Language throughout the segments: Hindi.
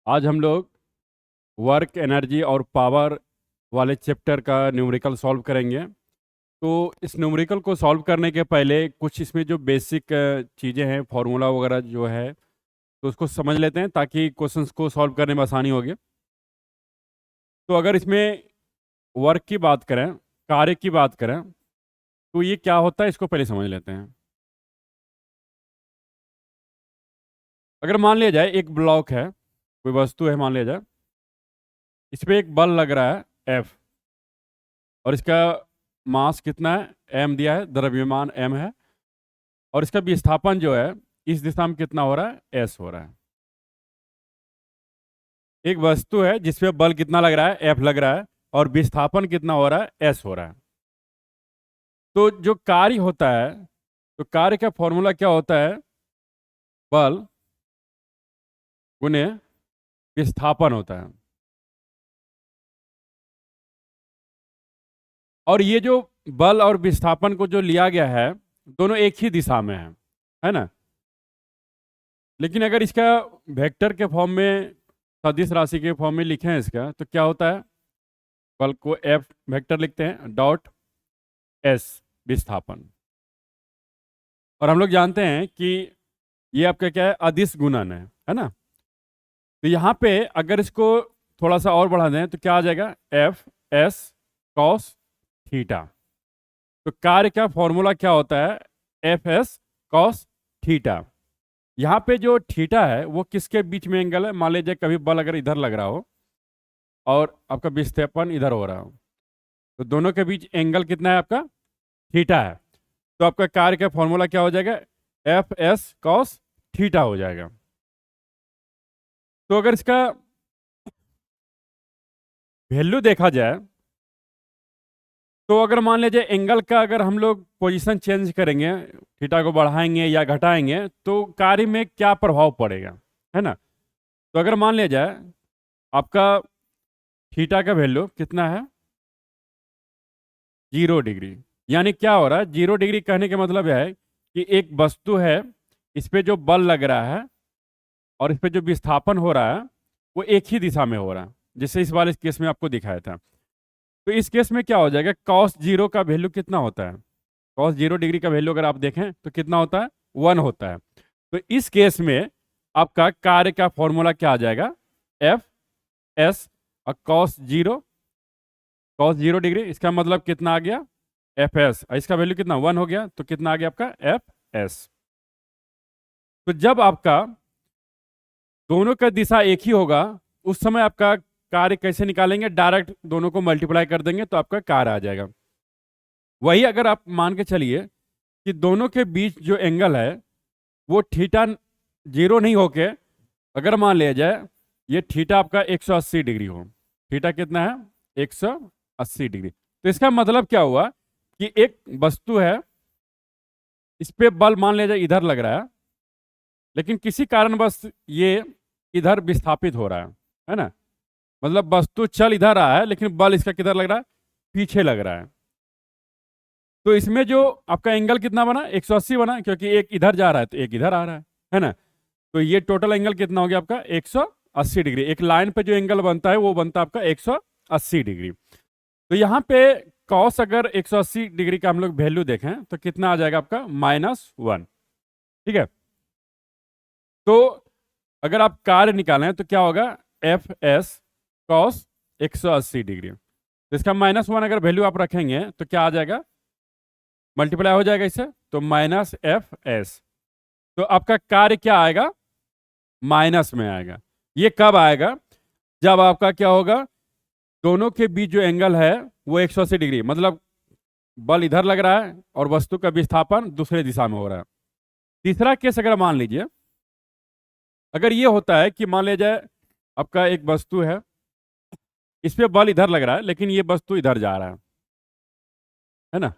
आज हम लोग वर्क एनर्जी और पावर वाले चैप्टर का न्यूमेरिकल सॉल्व करेंगे। तो इस न्यूमेरिकल को सॉल्व करने के पहले कुछ इसमें जो बेसिक चीज़ें हैं, फार्मूला वगैरह जो है, तो उसको समझ लेते हैं ताकि क्वेश्चंस को सॉल्व करने में आसानी होगी। तो अगर इसमें वर्क की बात करें, कार्य की बात करें, तो ये क्या होता है इसको पहले समझ लेते हैं। अगर मान लिया जाए एक ब्लॉक है, कोई वस्तु है, मान लिया जाए इस पर एक बल लग रहा है F, और इसका मास कितना है, m दिया है, द्रव्यमान m है, और इसका विस्थापन जो है इस दिशा में कितना हो रहा है, s हो रहा है। एक वस्तु है जिसपे बल कितना लग रहा है, F लग रहा है, और विस्थापन कितना हो रहा है, s हो रहा है। तो जो कार्य होता है, तो कार्य का फॉर्मूला क्या होता है, बल गुने विस्थापन होता है। और ये जो बल और विस्थापन को जो लिया गया है, दोनों एक ही दिशा में है ना। लेकिन अगर इसका वेक्टर के फॉर्म में, सदिश राशि के फॉर्म में लिखें इसका, तो क्या होता है, बल को F वेक्टर लिखते हैं डॉट S विस्थापन। और हम लोग जानते हैं कि ये आपका क्या है, अदिश गुणन है ना। तो यहाँ पे अगर इसको थोड़ा सा और बढ़ा दें तो क्या आ जाएगा, F S cos थीटा। तो कार्य का फॉर्मूला क्या होता है, F S cos थीटा। यहाँ पे जो थीटा है वो किसके बीच में एंगल है, मान लीजिए कभी बल अगर इधर लग रहा हो और आपका विस्थापन इधर हो रहा हो, तो दोनों के बीच एंगल कितना है आपका, थीटा है। तो आपका कार्य का फॉर्मूला क्या हो जाएगा, एफ एस कॉस थीटा हो जाएगा। तो अगर इसका वैल्यू देखा जाए, तो अगर मान लीजिए एंगल का अगर हम लोग पोजीशन चेंज करेंगे, थीटा को बढ़ाएंगे या घटाएंगे, तो कार्य में क्या प्रभाव पड़ेगा, है ना। तो अगर मान लिया जाए आपका थीटा का वैल्यू कितना है, 0 डिग्री, यानी क्या हो रहा है, 0 डिग्री कहने का मतलब यह है कि एक वस्तु है, इस पे जो बल लग रहा है और इस पे जो विस्थापन हो रहा है वो एक ही दिशा में हो रहा है, जैसे इस वाले केस में आपको दिखाया था। तो इस केस में क्या हो जाएगा, कॉस जीरो का वैल्यू कितना होता है, कॉस 0 डिग्री का वैल्यू अगर आप देखें तो कितना होता है, 1 होता है। तो इस केस में आपका कार्य का फॉर्मूला क्या आ जाएगा, एफ एस और कॉस 0 डिग्री, इसका मतलब कितना आ गया, एफ एस, इसका वैल्यू कितना 1 हो गया, तो कितना आ गया आपका एफ एस। तो जब आपका दोनों का दिशा एक ही होगा, उस समय आपका कार्य कैसे निकालेंगे, डायरेक्ट दोनों को मल्टीप्लाई कर देंगे तो आपका कार्य आ जाएगा। वही अगर आप मान के चलिए कि दोनों के बीच जो एंगल है वो थीटा 0 नहीं होके, अगर मान लिया जाए ये थीटा आपका 180 डिग्री हो, थीटा कितना है, 180 डिग्री। तो इसका मतलब क्या हुआ कि एक वस्तु है, इस पे बल मान लिया जाए इधर लग रहा है, लेकिन किसी कारणवश ये इधर विस्थापित हो रहा है ना। मतलब वस्तु चल इधर रहा है लेकिन बल इसका किधर लग रहा है, पीछे लग रहा है। तो इसमें जो आपका एंगल कितना बना, 180 बना, क्योंकि एक इधर जा रहा है तो एक इधर आ रहा है ना। तो ये टोटल एंगल कितना हो गया आपका, 180 डिग्री। एक लाइन पे जो एंगल बनता है वो बनता है आपका 180 डिग्री। तो यहाँ पे कॉस अगर 180 डिग्री का हम लोग वैल्यू देखें तो कितना आ जाएगा आपका, -1। ठीक है। तो अगर आप कार्य निकालें तो क्या होगा, एफ एस कॉस 180 डिग्री। तो इसका -1 अगर वैल्यू आप रखेंगे तो क्या आ जाएगा, मल्टीप्लाई हो जाएगा इससे, तो -FS। तो आपका कार्य क्या आएगा, माइनस में आएगा। ये कब आएगा, जब आपका क्या होगा, दोनों के बीच जो एंगल है वो 180 डिग्री, मतलब बल इधर लग रहा है और वस्तु का विस्थापन दूसरे दिशा में हो रहा है। तीसरा केस अगर मान लीजिए, अगर ये होता है कि मान लिया जाए आपका एक वस्तु है, इस पे बल इधर लग रहा है लेकिन ये वस्तु इधर जा रहा है ना।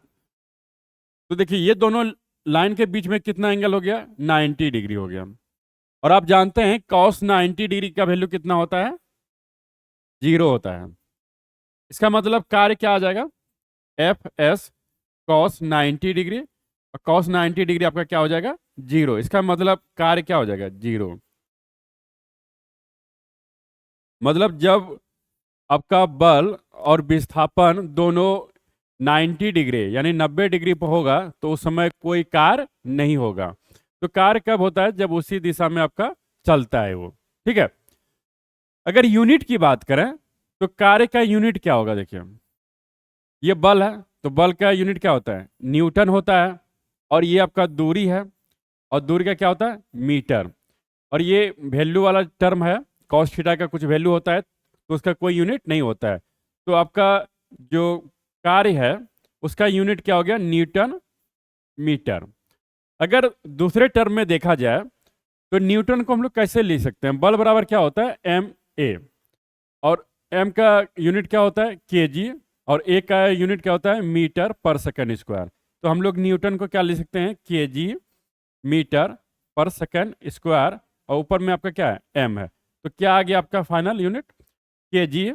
तो देखिए ये दोनों लाइन के बीच में कितना एंगल हो गया, 90 डिग्री हो गया। और आप जानते हैं cos 90 डिग्री का वैल्यू कितना होता है, 0 होता है। इसका मतलब कार्य क्या आ जाएगा, एफ एस cos 90 डिग्री, और cos 90 डिग्री आपका क्या हो जाएगा, 0। इसका मतलब कार्य क्या हो जाएगा, 0। मतलब जब आपका बल और विस्थापन दोनों 90 डिग्री यानी 90 डिग्री पर होगा तो उस समय कोई कार्य नहीं होगा। तो कार्य कब होता है? जब उसी दिशा में आपका चलता है वो। ठीक है। अगर यूनिट की बात करें तो कार्य का यूनिट क्या होगा? देखिए, ये बल है तो बल का यूनिट क्या होता है? न्यूटन होता है। और ये आपका दूरी है, और दूरी का क्या होता है? मीटर। और ये वैल्यू वाला टर्म है, कॉस थीटा का कुछ वैल्यू होता है तो उसका कोई यूनिट नहीं होता है। तो आपका जो कार्य है उसका यूनिट क्या हो गया? Newton metre. अगर दूसरे टर्म में देखा जाए तो न्यूटन को हम लोग कैसे ले सकते हैं? बल बराबर क्या होता है? M A. और एम का यूनिट क्या होता है? केजी। और ए का यूनिट क्या होता है? मीटर पर सेकंड स्क्वायर। तो हम लोग न्यूटन को क्या ले सकते हैं? केजी मीटर पर सेकंड स्क्वायर, और ऊपर में आपका क्या है? एम है। तो क्या आ गया आपका final unit? KG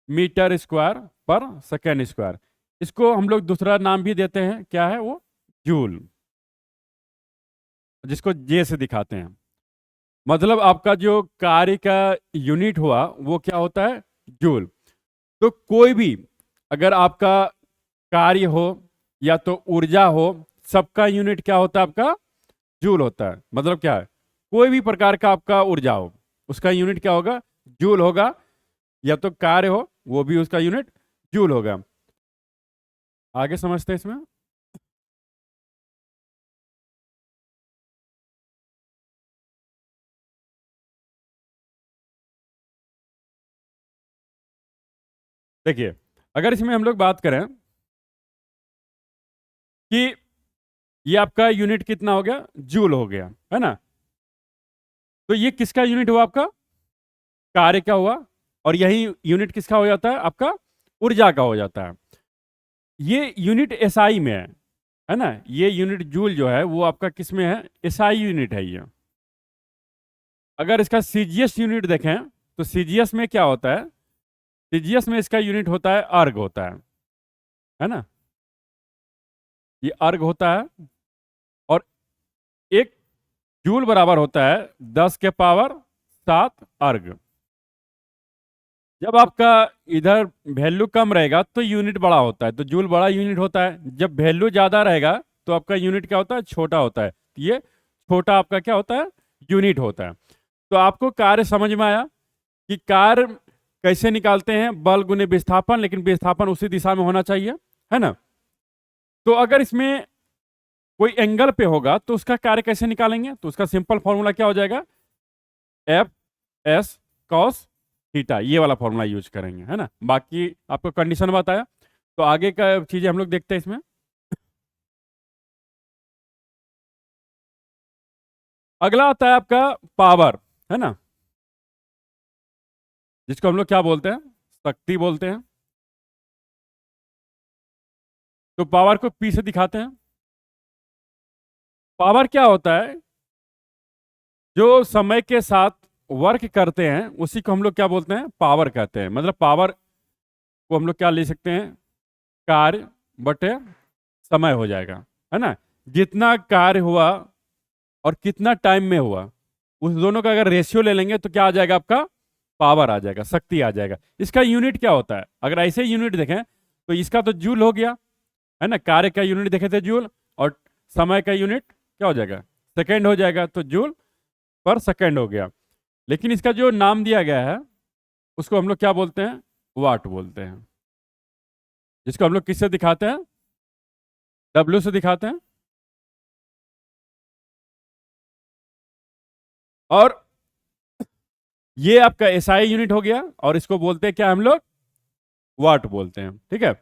metre square पर सेकंड स्क्वायर। इसको हम लोग दूसरा नाम भी देते हैं, क्या है वो? जूल, जिसको जे से दिखाते हैं। मतलब आपका जो कार्य का यूनिट हुआ वो क्या होता है? जूल। तो कोई भी अगर आपका कार्य हो या तो ऊर्जा हो, सबका यूनिट क्या होता है? आपका जूल होता है। मतलब क्या है? कोई भी प्रकार का आपका ऊर्जा हो उसका यूनिट क्या होगा? जूल होगा। या तो कार्य हो वो भी उसका यूनिट जूल होगा। आगे समझते हैं इसमें। देखिए, अगर इसमें हम लोग बात करें कि ये आपका यूनिट कितना हो गया? जूल हो गया, है ना? तो ये किसका यूनिट हुआ? आपका कार्य का हुआ। और यही यूनिट किसका हो जाता है? आपका ऊर्जा का हो जाता है। ये यूनिट एसआई में है ना? ये यूनिट जूल जो है वो आपका किस में है? एसआई यूनिट है ये। अगर इसका सीजीएस यूनिट देखें तो सीजीएस में क्या होता है? सीजीएस में इसका यूनिट होता है अर्ग होता है ना? ये अर्ग होता है। और एक जूल बराबर होता है 10 के पावर 7 अर्ग। जब आपका इधर वैल्यू कम रहेगा तो यूनिट बड़ा होता है, तो जूल बड़ा यूनिट होता है। जब वैल्यू ज्यादा रहेगा तो आपका यूनिट क्या होता है? छोटा होता है। ये छोटा आपका क्या होता है? यूनिट होता है। तो आपको कार्य समझ में आया कि कार्य कैसे निकालते हैं? बल गुने विस्थापन, लेकिन विस्थापन उसी दिशा में होना चाहिए, है ना? तो अगर इसमें कोई एंगल पे होगा तो उसका कार्य कैसे निकालेंगे? तो उसका सिंपल फॉर्मूला क्या हो जाएगा? एफ एस कॉस थीटा, ये वाला फॉर्मूला यूज करेंगे, है ना? बाकी आपको कंडीशन बताया। तो आगे का चीजें हम लोग देखते हैं इसमें। अगला आता है आपका पावर, है ना? जिसको हम लोग क्या बोलते हैं? शक्ति बोलते हैं। तो पावर को पी से दिखाते हैं। पावर क्या होता है? जो समय के साथ वर्क करते हैं उसी को हम लोग क्या बोलते हैं? पावर कहते हैं। मतलब पावर को हम लोग क्या ले सकते हैं? कार्य बटे समय हो जाएगा, है ना? जितना कार्य हुआ और कितना टाइम में हुआ, उस दोनों का अगर रेशियो ले लेंगे तो क्या आ जाएगा? आपका पावर आ जाएगा, शक्ति आ जाएगा। इसका यूनिट क्या होता है? अगर ऐसे यूनिट देखें तो इसका तो जूल हो गया, है ना? कार्य का यूनिट देखे थे जूल, और समय का यूनिट क्या हो जाएगा? सेकेंड हो जाएगा, तो जूल पर सेकेंड हो गया। लेकिन इसका जो नाम दिया गया है उसको हम लोग क्या बोलते हैं? वाट बोलते हैं। जिसको हम लोग किससे दिखाते हैं? डब्ल्यू से दिखाते हैं। और ये आपका एसआई यूनिट हो गया, और इसको बोलते हैं क्या हम लोग? वाट बोलते हैं। ठीक है।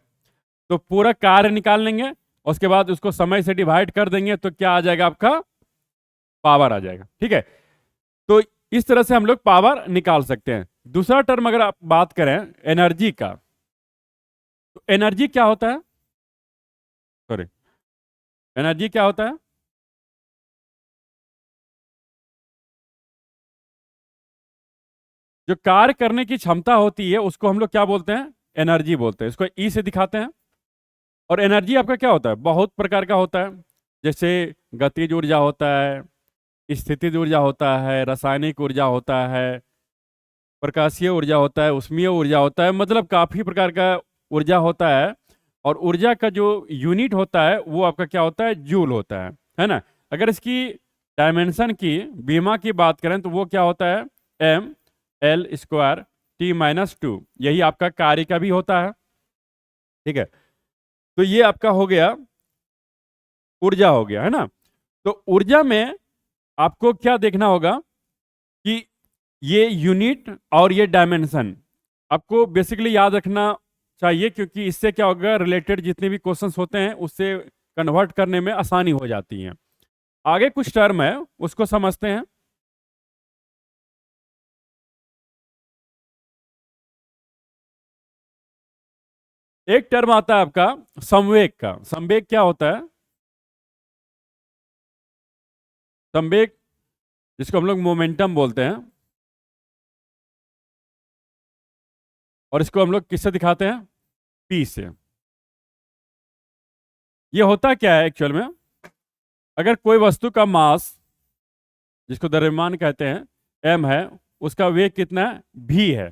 तो पूरा कार्य निकाल लेंगे, उसके बाद उसको समय से डिवाइड कर देंगे तो क्या आ जाएगा? आपका पावर आ जाएगा। ठीक है। तो इस तरह से हम लोग पावर निकाल सकते हैं। दूसरा टर्म अगर आप बात करें एनर्जी का, तो एनर्जी क्या होता है? सॉरी, एनर्जी क्या होता है? जो कार्य करने की क्षमता होती है उसको हम लोग क्या बोलते हैं? एनर्जी बोलते हैं। इसको ई से दिखाते हैं। और एनर्जी आपका क्या होता है? बहुत प्रकार का होता है। जैसे गतिज ऊर्जा होता है, स्थितिज ऊर्जा होता है, रासायनिक ऊर्जा होता है, प्रकाशीय ऊर्जा होता है, उष्मीय ऊर्जा होता है, मतलब काफी प्रकार का ऊर्जा होता है। और ऊर्जा का जो यूनिट होता है वो आपका क्या होता है, जूल होता है ना। अगर इसकी डायमेंशन की बीमा की बात करें तो वो क्या होता है, एम एल स्क्वायर T-2। यही आपका कार्य का भी होता है, ठीक है। तो ये आपका हो गया ऊर्जा, हो गया है ना। तो ऊर्जा में आपको क्या देखना होगा कि ये यूनिट और ये डायमेंशन आपको बेसिकली याद रखना चाहिए, क्योंकि इससे क्या होगा, रिलेटेड जितने भी क्वेश्चंस होते हैं उससे कन्वर्ट करने में आसानी हो जाती है। आगे कुछ टर्म है उसको समझते हैं। एक टर्म आता है आपका संवेग का। संवेग क्या होता है, संवेग जिसको हम लोग मोमेंटम बोलते हैं, और इसको हम लोग किससे दिखाते हैं, पी से। ये होता क्या है एक्चुअल में, अगर कोई वस्तु का मास, जिसको द्रव्यमान कहते हैं, m है, उसका वेग कितना है, v है,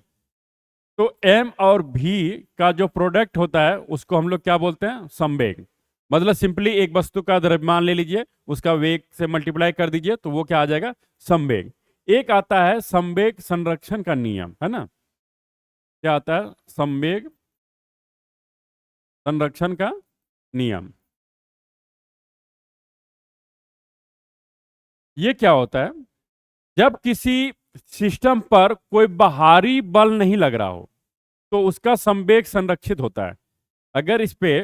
तो m और v का जो प्रोडक्ट होता है उसको हम लोग क्या बोलते हैं, संवेग। मतलब सिंपली एक वस्तु का द्रव्यमान ले लीजिए, उसका वेग से मल्टीप्लाई कर दीजिए, तो वो क्या आ जाएगा, संवेग। एक आता है संवेग संरक्षण का नियम, है ना। क्या आता है, संवेग संरक्षण का नियम। ये क्या होता है, जब किसी सिस्टम पर कोई बाहरी बल नहीं लग रहा हो तो उसका संवेग संरक्षित होता है। अगर इस पे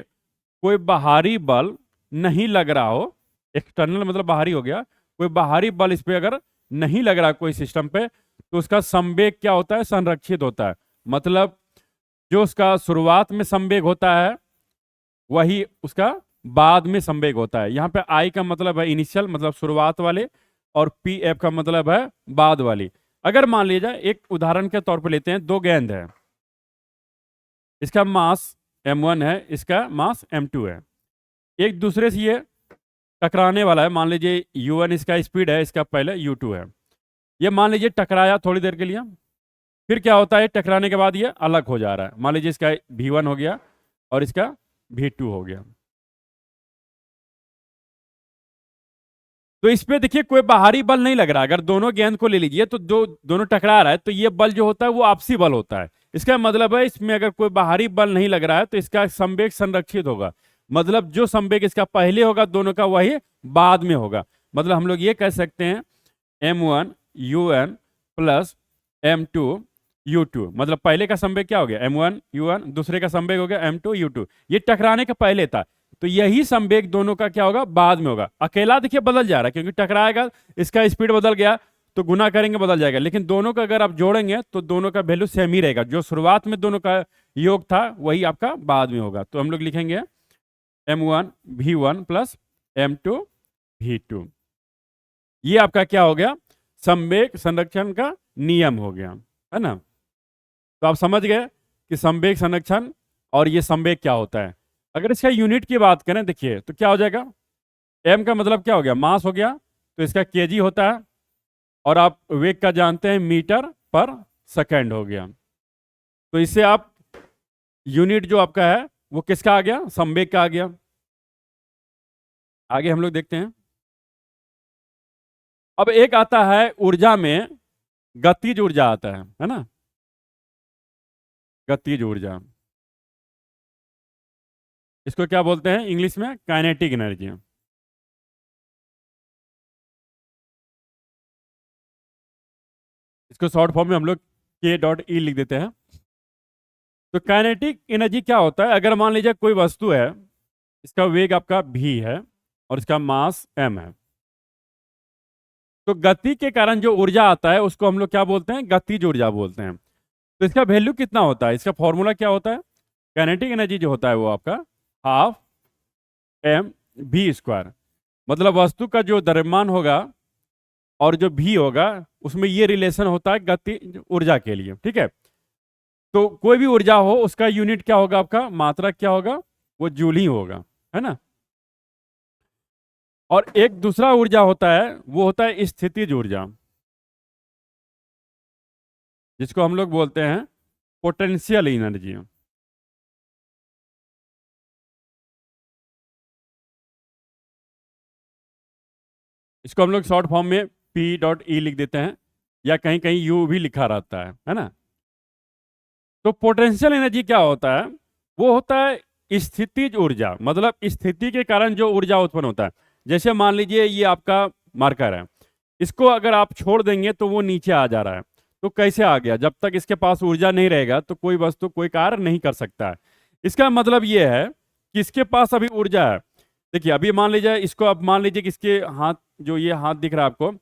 कोई बाहरी बल नहीं लग रहा हो, एक्सटर्नल मतलब बाहरी हो गया, कोई बाहरी बल इस पे अगर नहीं लग रहा कोई सिस्टम पे, तो उसका संवेग क्या होता है, संरक्षित होता है। मतलब जो उसका शुरुआत में संवेग होता है वही उसका बाद में संवेग होता है। यहाँ पे आई का मतलब है इनिशियल, मतलब शुरुआत वाले, और पी एफ का मतलब है बाद वाली। अगर मान लीजिए एक उदाहरण के तौर पे लेते हैं, दो गेंद है, इसका मास m1 है, इसका मास m2 है, एक दूसरे से ये टकराने वाला है। मान लीजिए u1 इसका स्पीड है, इसका पहले u2 है। ये मान लीजिए टकराया थोड़ी देर के लिए, फिर क्या होता है, टकराने के बाद ये अलग हो जा रहा है। मान लीजिए इसका v1 हो गया और इसका v2 हो गया। तो इस पे देखिए कोई बाहरी बल नहीं लग रहा। अगर दोनों गेंद को ले लीजिए तो जो दोनों टकरा रहा है, तो ये बल जो होता है वो आपसी बल होता है। इसका मतलब है इसमें अगर कोई बाहरी बल नहीं लग रहा है तो इसका संवेग संरक्षित होगा। मतलब जो संवेग इसका पहले होगा दोनों का, वही बाद में होगा। मतलब हम लोग ये कह सकते हैं m1 un plus m2 u2। मतलब पहले का संवेग क्या हो गया, m1 u1, दूसरे का संवेग हो गया m2 u2। ये टकराने का पहले था, तो यही संवेग दोनों का क्या होगा, बाद में होगा। अकेला देखिए बदल जा रहा है क्योंकि टकराएगा, इसका स्पीड बदल गया तो गुना करेंगे बदल जाएगा, लेकिन दोनों का अगर आप जोड़ेंगे तो दोनों का वैल्यू सेम ही रहेगा। जो शुरुआत में दोनों का योग था वही आपका बाद में होगा। तो हम लोग लिखेंगे m1 v1 plus m2 v2। ये आपका क्या हो गया, संवेग संरक्षण का नियम हो गया, है ना। तो आप समझ गए कि संवेग संरक्षण और ये संवेग क्या होता है। अगर इसका यूनिट की बात करें देखिए तो क्या हो जाएगा, m का मतलब क्या हो गया, मास हो गया, तो इसका केजी होता है, और आप वेग का जानते हैं मीटर पर सेकेंड हो गया। तो इससे आप यूनिट जो आपका है वो किसका आ गया, संवेग का आ गया। आगे हम लोग देखते हैं। अब एक आता है ऊर्जा में गतिज ऊर्जा आता है ना, गतिज ऊर्जा। इसको क्या बोलते हैं इंग्लिश में, काइनेटिक एनर्जी। इसको शॉर्ट फॉर्म में हम लोग k.E लिख देते हैं। तो काइनेटिक एनर्जी क्या होता है, अगर मान लीजिए कोई वस्तु है, इसका वेग आपका v है और इसका मास m है, तो गति के कारण जो ऊर्जा आता है उसको हम लोग क्या बोलते हैं, गतिज ऊर्जा बोलते हैं। तो इसका वैल्यू कितना होता है, इसका फॉर्मूला क्या होता है, काइनेटिक एनर्जी जो होता है वो आपका हाफ m v स्क्वायर। मतलब वस्तु का जो द्रव्यमान होगा और जो भी होगा उसमें ये रिलेशन होता है गति ऊर्जा के लिए, ठीक है। तो कोई भी ऊर्जा हो उसका यूनिट क्या होगा, आपका मात्रा क्या होगा, वो जूल ही होगा, है ना। और एक दूसरा ऊर्जा होता है वो होता है स्थितिज ऊर्जा। जिसको हम लोग बोलते हैं पोटेंशियल एनर्जी। इसको हम लोग शॉर्ट फॉर्म में पी डॉट ई लिख देते हैं, या कहीं कहीं यू भी लिखा रहता है ना। तो पोटेंशियल एनर्जी क्या होता है? वो होता है स्थितिज ऊर्जा, मतलब स्थिति के कारण जो ऊर्जा उत्पन्न होता है। जैसे मान लीजिए ये आपका मार्कर है, इसको अगर आप छोड़ देंगे तो वो नीचे आ जा रहा है। तो कैसे आ गया? जब तक इसके पास ऊर्जा नहीं रहेगा तो कोई वस्तु कोई कार्य नहीं कर सकता है। इसका मतलब ये है कि इसके पास अभी ऊर्जा है। देखिए अभी मान लीजिए इसको, अब मान लीजिए कि इसके हाथ, जो ये हाथ दिख रहा है आपको,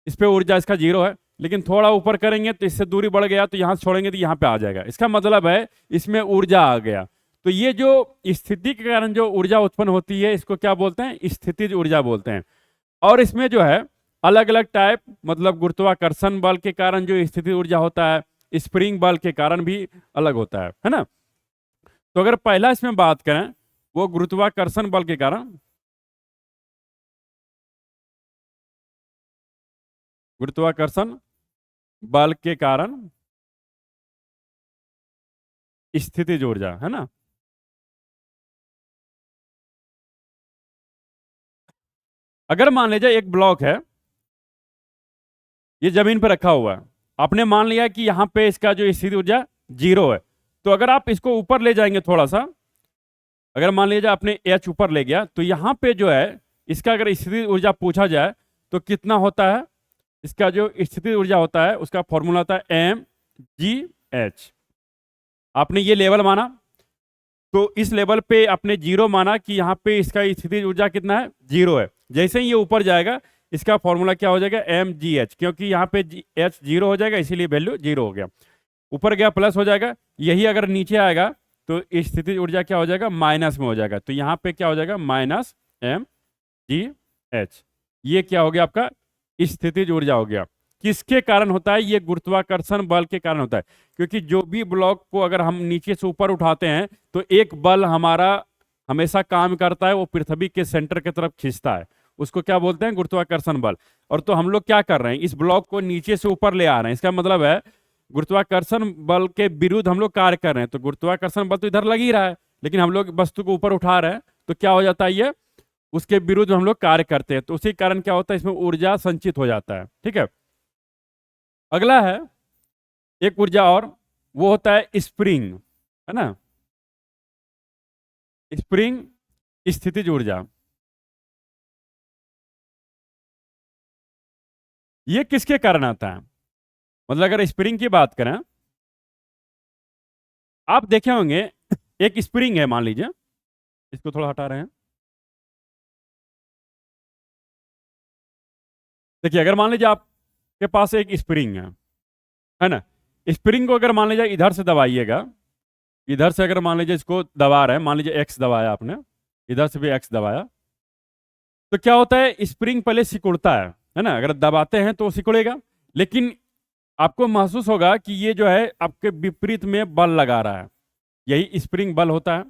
इस पर ऊर्जा इसका 0 है, लेकिन थोड़ा ऊपर करेंगे तो इससे दूरी बढ़ गया, तो यहाँ से छोड़ेंगे तो यहाँ पे आ जाएगा। इसका मतलब है इसमें ऊर्जा आ गया। तो ये जो स्थिति के कारण जो ऊर्जा उत्पन्न होती है, इसको क्या बोलते हैं? स्थितिज ऊर्जा बोलते हैं। और इसमें जो है अलग अलग टाइप, मतलब गुरुत्वाकर्षण बल के कारण जो स्थितिज ऊर्जा होता है, स्प्रिंग बल के कारण भी अलग होता है ना। तो अगर पहला इसमें बात करें, वो गुरुत्वाकर्षण बल के कारण, गुरुत्वाकर्षण बल के कारण स्थितिज ऊर्जा, है ना। अगर मान लीजिए एक ब्लॉक है, ये जमीन पर रखा हुआ है, आपने मान लिया कि यहाँ पे इसका जो स्थिति ऊर्जा 0 है। तो अगर आप इसको ऊपर ले जाएंगे थोड़ा सा, अगर मान लीजिए आपने एच ऊपर ले गया, तो यहाँ पे जो है इसका अगर स्थिति ऊर्जा पूछा जाए तो कितना होता है? इसका जो स्थिति ऊर्जा होता है उसका फॉर्मूला होता है mgh। आपने ये लेवल माना, तो इस लेवल पे आपने 0 माना कि यहाँ पे इसका स्थिति ऊर्जा कितना है? 0 है। जैसे ही ये ऊपर जाएगा इसका फॉर्मूला क्या हो जाएगा? mgh, क्योंकि यहाँ पे h 0 हो जाएगा, इसीलिए वैल्यू 0 हो गया। ऊपर गया प्लस हो जाएगा, यही अगर नीचे आएगा तो स्थिति ऊर्जा क्या हो जाएगा? माइनस में हो जाएगा। तो यहाँ पे क्या हो जाएगा? Minus mgh। ये क्या हो गया? आपका स्थितिज ऊर्जा हो गया। किसके कारण होता है? ये गुरुत्वाकर्षण बल के कारण होता है। क्योंकि जो भी ब्लॉक को अगर हम नीचे से ऊपर उठाते हैं तो एक बल हमारा हमेशा काम करता है, वो पृथ्वी के सेंटर की तरफ खींचता है। उसको क्या बोलते हैं? गुरुत्वाकर्षण बल। और तो हम लोग क्या कर रहे हैं? इस ब्लॉक को नीचे से ऊपर ले आ रहे हैं। इसका मतलब है गुरुत्वाकर्षण बल के विरुद्ध हम लोग कार्य कर रहे हैं। तो गुरुत्वाकर्षण बल तो इधर लग ही रहा है, लेकिन हम लोग वस्तु को ऊपर उठा रहे हैं, तो क्या हो जाता है? ये उसके विरुद्ध हम लोग कार्य करते हैं, तो उसी कारण क्या होता है? इसमें ऊर्जा संचित हो जाता है। ठीक है। अगला है एक ऊर्जा और, वो होता है स्प्रिंग, है ना। स्प्रिंग स्थितिज ऊर्जा। ये किसके कारण आता है? मतलब अगर स्प्रिंग की बात करें, आप देखे होंगे एक स्प्रिंग है, मान लीजिए इसको थोड़ा हटा रहे हैं। देखिए अगर मान लीजिए आपके पास एक स्प्रिंग है ना। स्प्रिंग को अगर मान लीजिए इधर से दबाइएगा, इधर से अगर मान लीजिए इसको दबा रहे हैं, मान लीजिए एक्स दबाया आपने, इधर से भी एक्स दबाया, तो क्या होता है? स्प्रिंग पहले सिकुड़ता है ना। अगर दबाते हैं तो सिकुड़ेगा, लेकिन आपको महसूस होगा कि ये जो है आपके विपरीत में बल लगा रहा है। यही स्प्रिंग बल होता है।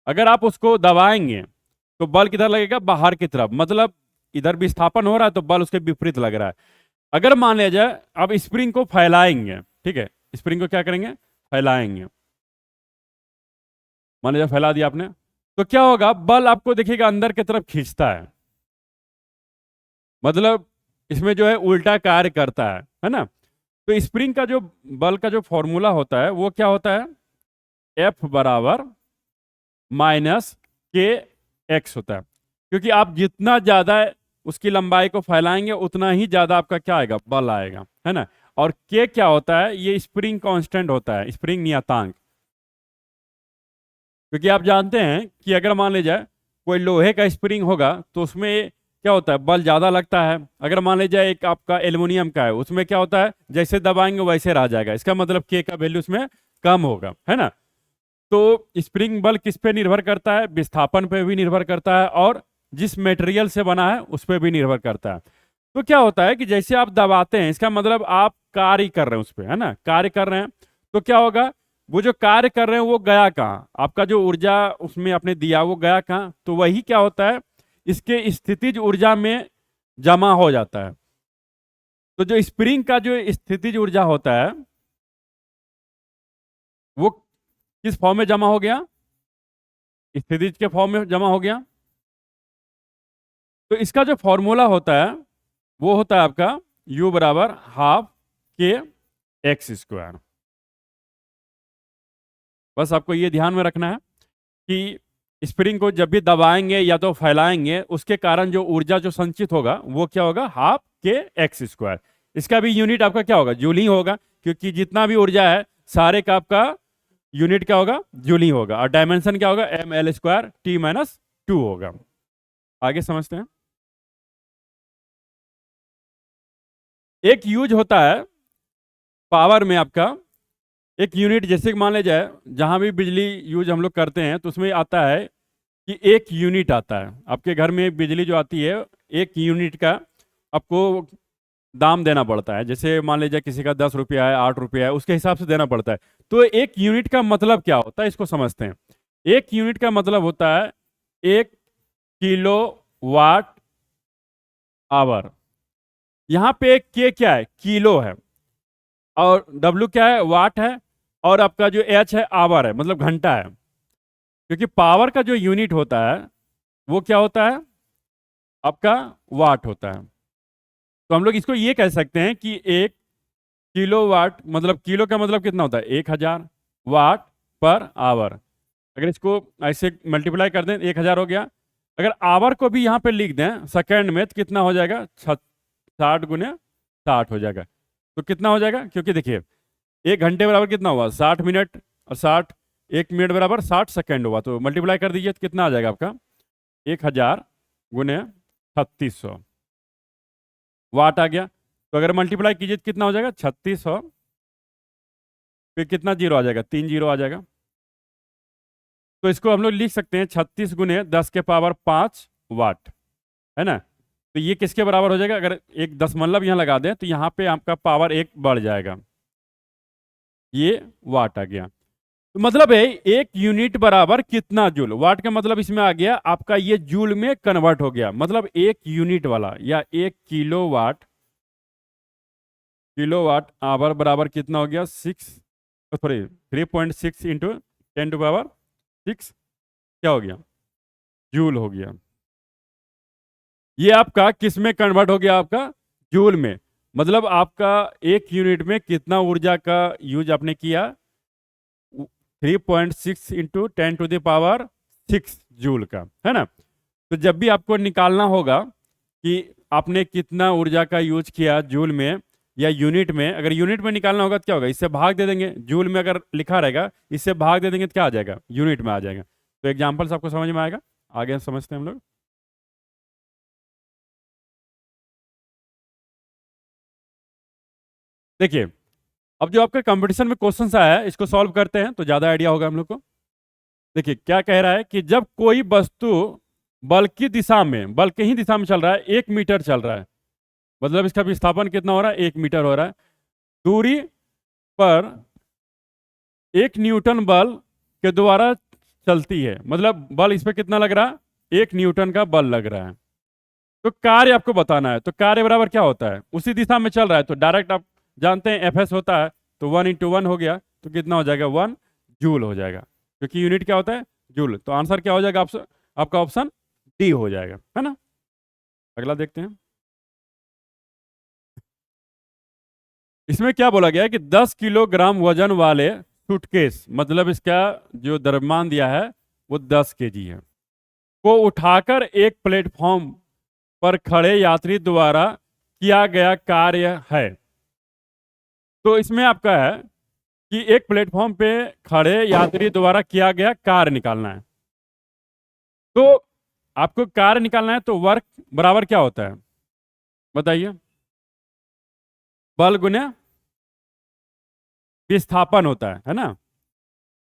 अगर आप उसको दबाएंगे तो बल किधर लगेगा? बाहर की तरफ, मतलब इधर विस्थापन हो रहा है तो बल उसके विपरीत लग रहा है। अगर मान लिया जाए आप स्प्रिंग को फैलाएंगे, ठीक है, स्प्रिंग को क्या करेंगे? फैलाएंगे। मान लीजिए फैला दिया आपने, तो क्या होगा? बल आपको देखिएगा अंदर की तरफ खींचता है, मतलब इसमें जो है उल्टा कार्य करता है ना। तो स्प्रिंग का जो बल का जो फॉर्मूला होता है वो क्या होता है? F बराबर माइनस के एक्स होता है। क्योंकि आप जितना ज्यादा उसकी लंबाई को फैलाएंगे उतना ही ज्यादा आपका क्या आएगा? बल आएगा, है ना। और के क्या होता है? ये स्प्रिंग कांस्टेंट होता है, स्प्रिंग नियतांक। क्योंकि आप जानते हैं कि अगर मान लीजिए कोई लोहे का स्प्रिंग होगा तो उसमें क्या होता है? बल ज्यादा लगता है। अगर मान लीजिए एक आपका एल्युमिनियम का है, उसमें क्या होता है? जैसे दबाएंगे वैसे रह जाएगा। इसका मतलब के का वैल्यू उसमें कम होगा, है ना। तो स्प्रिंग बल किस पे निर्भर करता है? विस्थापन पे भी निर्भर करता है, और जिस मटेरियल से बना है उस पर भी निर्भर करता है। तो क्या होता है कि जैसे आप दबाते हैं, इसका मतलब आप कार्य कर रहे हैं उस पर, है ना, कार्य कर रहे हैं। तो क्या होगा? वो जो कार्य कर रहे हैं वो गया कहाँ? आपका जो ऊर्जा उसमें आपने दिया वो गया कहाँ? तो वही क्या होता है? इसके स्थितिज ऊर्जा में जमा हो जाता है। तो जो स्प्रिंग का जो स्थितिज ऊर्जा होता है वो किस फॉर्म में जमा हो गया? स्थितिज के फॉर्म में जमा हो गया। तो इसका जो फॉर्मूला होता है वो होता है आपका u बराबर हाफ के एक्स स्क्वायर। बस आपको ये ध्यान में रखना है कि स्प्रिंग को जब भी दबाएंगे या तो फैलाएंगे उसके कारण जो ऊर्जा जो संचित होगा वो क्या होगा? हाफ के एक्स स्क्वायर। इसका भी यूनिट आपका क्या होगा? जूल ही होगा, क्योंकि जितना भी ऊर्जा है सारे का आपका यूनिट क्या होगा? जूल ही होगा। और डायमेंशन क्या होगा? M L square T minus two होगा। आगे समझते हैं। एक यूज होता है पावर में आपका, एक यूनिट जैसे कि मान लिया जाए जहां भी बिजली यूज हम लोग करते हैं तो उसमें आता है कि एक यूनिट आता है। आपके घर में बिजली जो आती है एक यूनिट का आपको दाम देना पड़ता है। जैसे मान लीजिए किसी का 10 रुपया है, 8 रुपया है, उसके हिसाब से देना पड़ता है। तो एक यूनिट का मतलब क्या होता है इसको समझते हैं। एक यूनिट का मतलब होता है 1 किलो वाट आवर। यहाँ पे के क्या है? किलो है, और डब्ल्यू क्या है? वाट है, और आपका जो एच है आवर है, मतलब घंटा है। क्योंकि पावर का जो यूनिट होता है वो क्या होता है? आपका वाट होता है। तो हम लोग इसको ये कह सकते हैं कि 1 किलो वाट, मतलब किलो का मतलब कितना होता है? 1000 वाट पर आवर। अगर इसको ऐसे मल्टीप्लाई कर दें 1000 हो गया। अगर आवर को भी यहाँ पे लिख दें सेकेंड में तो कितना हो जाएगा? 60 गुने 60 हो जाएगा। तो कितना हो जाएगा? क्योंकि देखिए 1 घंटे बराबर कितना हुआ? 60 मिनट, और 1 मिनट बराबर 60 सेकेंड हुआ। तो मल्टीप्लाई कर दीजिए तो कितना आ जाएगा आपका? 1000 गुने 3600 वाट आ गया। तो अगर मल्टीप्लाई कीजिए तो कितना हो जाएगा? 3600, फिर कितना जीरो आ जाएगा? 3 जीरो आ जाएगा। तो इसको हम लोग लिख सकते हैं 36 गुने 10 के पावर 5 वाट, है ना। तो ये किसके बराबर हो जाएगा? अगर एक दशमलव यहाँ लगा दें तो यहाँ पे आपका पावर 1 बढ़ जाएगा। ये वाट आ गया। तो मतलब है एक यूनिट बराबर कितना जूल। वाट का मतलब इसमें आ गया आपका ये जूल में कन्वर्ट हो गया। मतलब एक यूनिट वाला या 1 किलोवाट, किलोवाट आवर बराबर कितना हो गया? 3.6 इंटू 10⁻6 क्या हो गया? जूल हो गया। ये आपका किस में कन्वर्ट हो गया? आपका जूल में। मतलब आपका एक यूनिट में कितना ऊर्जा का यूज आपने किया? 3.6 इंटू 10⁻6 जूल का, है ना। तो जब भी आपको निकालना होगा कि आपने कितना ऊर्जा का यूज किया जूल में या यूनिट में, अगर यूनिट में निकालना होगा तो क्या होगा? इससे भाग दे देंगे। जूल में अगर लिखा रहेगा इससे भाग दे देंगे तो क्या आ जाएगा? यूनिट में आ जाएगा। तो एग्जाम्पल्स आपको समझ में आएगा। आगे समझते हैं हम लोग। देखिए अब जो आपके कंपटीशन में क्वेश्चन आया है इसको सॉल्व करते हैं तो ज्यादा आइडिया होगा हम लोग को। देखिए क्या कह रहा है कि जब कोई वस्तु बल की दिशा में, बल के ही दिशा में चल रहा है, 1 मीटर चल रहा है, मतलब इसका विस्थापन कितना हो रहा है? 1 मीटर हो रहा है। दूरी पर 1 न्यूटन बल के द्वारा चलती है, मतलब बल इस पे कितना लग रहा है? 1 न्यूटन का बल लग रहा है। तो कार्य आपको बताना है। तो कार्य बराबर क्या होता है? उसी दिशा में चल रहा है तो डायरेक्ट आप जानते हैं एफ एस होता है, तो 1 × 1 हो गया। तो कितना हो जाएगा? 1 जूल हो जाएगा, क्योंकि यूनिट क्या होता है? जूल। तो आंसर क्या हो जाएगा? आपका ऑप्शन डी हो जाएगा, है ना। अगला देखते हैं। इसमें क्या बोला गया है कि 10 किलोग्राम वजन वाले सूटकेस, मतलब इसका जो द्रव्यमान दिया है वो 10 kg है, को उठाकर एक प्लेटफॉर्म पर खड़े यात्री द्वारा किया गया कार्य है। तो इसमें आपका है कि एक प्लेटफॉर्म पे खड़े यात्री द्वारा किया गया कार्य निकालना है। तो आपको कार्य निकालना है तो वर्क बराबर क्या होता है? बताइए। बल गुने विस्थापन होता है ना।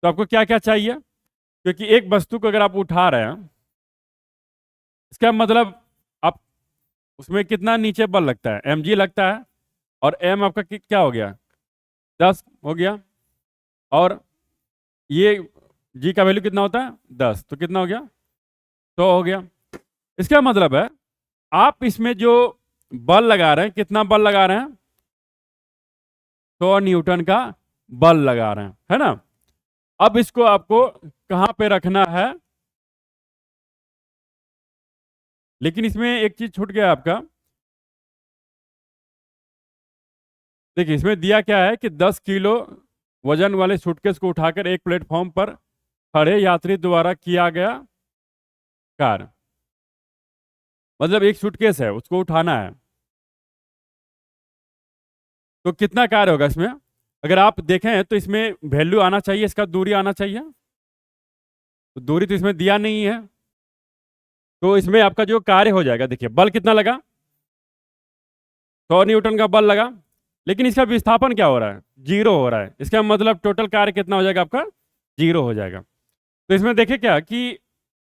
तो आपको क्या क्या चाहिए? क्योंकि एक वस्तु को अगर आप उठा रहे हैं इसका मतलब आप उसमें कितना नीचे बल लगता है? mg लगता है। और m आपका क्या हो गया? 10 हो गया। और ये g का वैल्यू कितना होता है? 10। तो कितना हो गया? 100 हो गया। इसका मतलब है आप इसमें जो बल लगा रहे हैं, कितना बल लगा रहे हैं? 100 न्यूटन का बल लगा रहे हैं, है ना। अब इसको आपको कहां पे रखना है, लेकिन इसमें एक चीज छूट गया आपका। देखिए इसमें दिया क्या है कि 10 किलो वजन वाले सूटकेस को उठाकर एक प्लेटफॉर्म पर खड़े यात्री द्वारा किया गया कार्य। मतलब एक सूटकेस है, उसको उठाना है, तो कितना कार्य होगा इसमें? अगर आप देखें तो इसमें वैल्यू आना चाहिए, इसका दूरी आना चाहिए, तो दूरी तो इसमें दिया नहीं है। तो इसमें आपका जो कार्य हो जाएगा, देखिए बल कितना लगा, 100 न्यूटन का बल लगा, लेकिन इसका विस्थापन क्या हो रहा है? 0 हो रहा है। इसका मतलब टोटल कार्य कितना हो जाएगा आपका? 0 हो जाएगा। तो इसमें देखिए क्या कि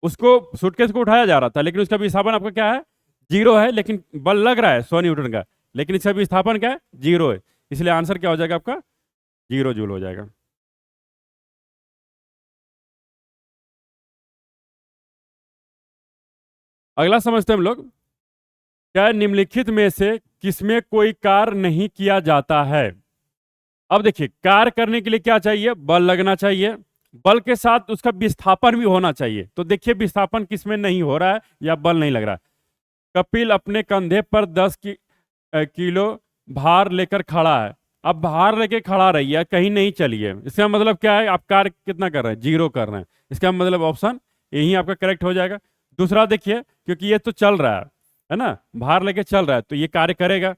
उसको सूटकेस को उठाया जा रहा था, लेकिन उसका विस्थापन आपका क्या है? 0 है, लेकिन बल लग रहा है 100 न्यूटन का, लेकिन इसका विस्थापन क्या है? 0 है। इसलिए आंसर क्या हो जाएगा आपका? 0 जूल हो जाएगा। अगला समझते हैं हम लोग। क्या निम्नलिखित में से किसमें कोई कार्य नहीं किया जाता है? अब देखिए कार्य करने के लिए क्या चाहिए? बल लगना चाहिए, बल के साथ उसका विस्थापन भी होना चाहिए। तो देखिए विस्थापन किसमें नहीं हो रहा है या बल नहीं लग रहा है। कपिल अपने कंधे पर 10 किलो भार लेकर खड़ा है। अब भार लेके खड़ा रहिए, कहीं नहीं चलिए। इसका मतलब क्या है? आप कार्य कितना कर रहे हैं? 0 कर रहे हैं। इसका मतलब ऑप्शन यही आपका करेक्ट हो जाएगा। दूसरा देखिए, क्योंकि ये तो चल रहा है ना, भार लेके चल रहा है, तो ये कार्य करेगा।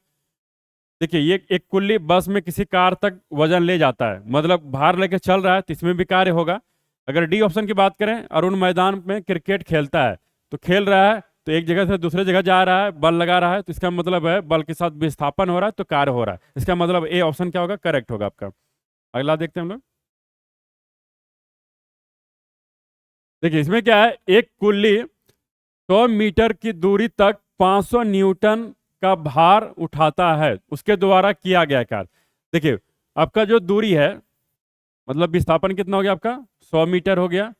देखिए ये एक कुल्ली बस में किसी कार तक वजन ले जाता है, मतलब भार लेके चल रहा है, तो इसमें भी कार्य होगा। अगर डी ऑप्शन की बात करें, अरुण मैदान में क्रिकेट खेलता है, तो खेल रहा है, तो एक जगह से दूसरे जगह जा रहा है, बल लगा रहा है, तो इसका मतलब है बल के साथ विस्थापन हो रहा है, तो कार्य हो रहा है। इसका मतलब ए ऑप्शन क्या होगा? करेक्ट होगा आपका। अगला देखते हैं हम लोग। देखिए इसमें क्या है, एक कुल्ली 100 मीटर की दूरी तक 500 न्यूटन का भार उठाता है, उसके द्वारा किया गया कार्य। देखिए आपका जो दूरी है, मतलब विस्थापन कितना हो गया आपका? 100 मीटर हो गया,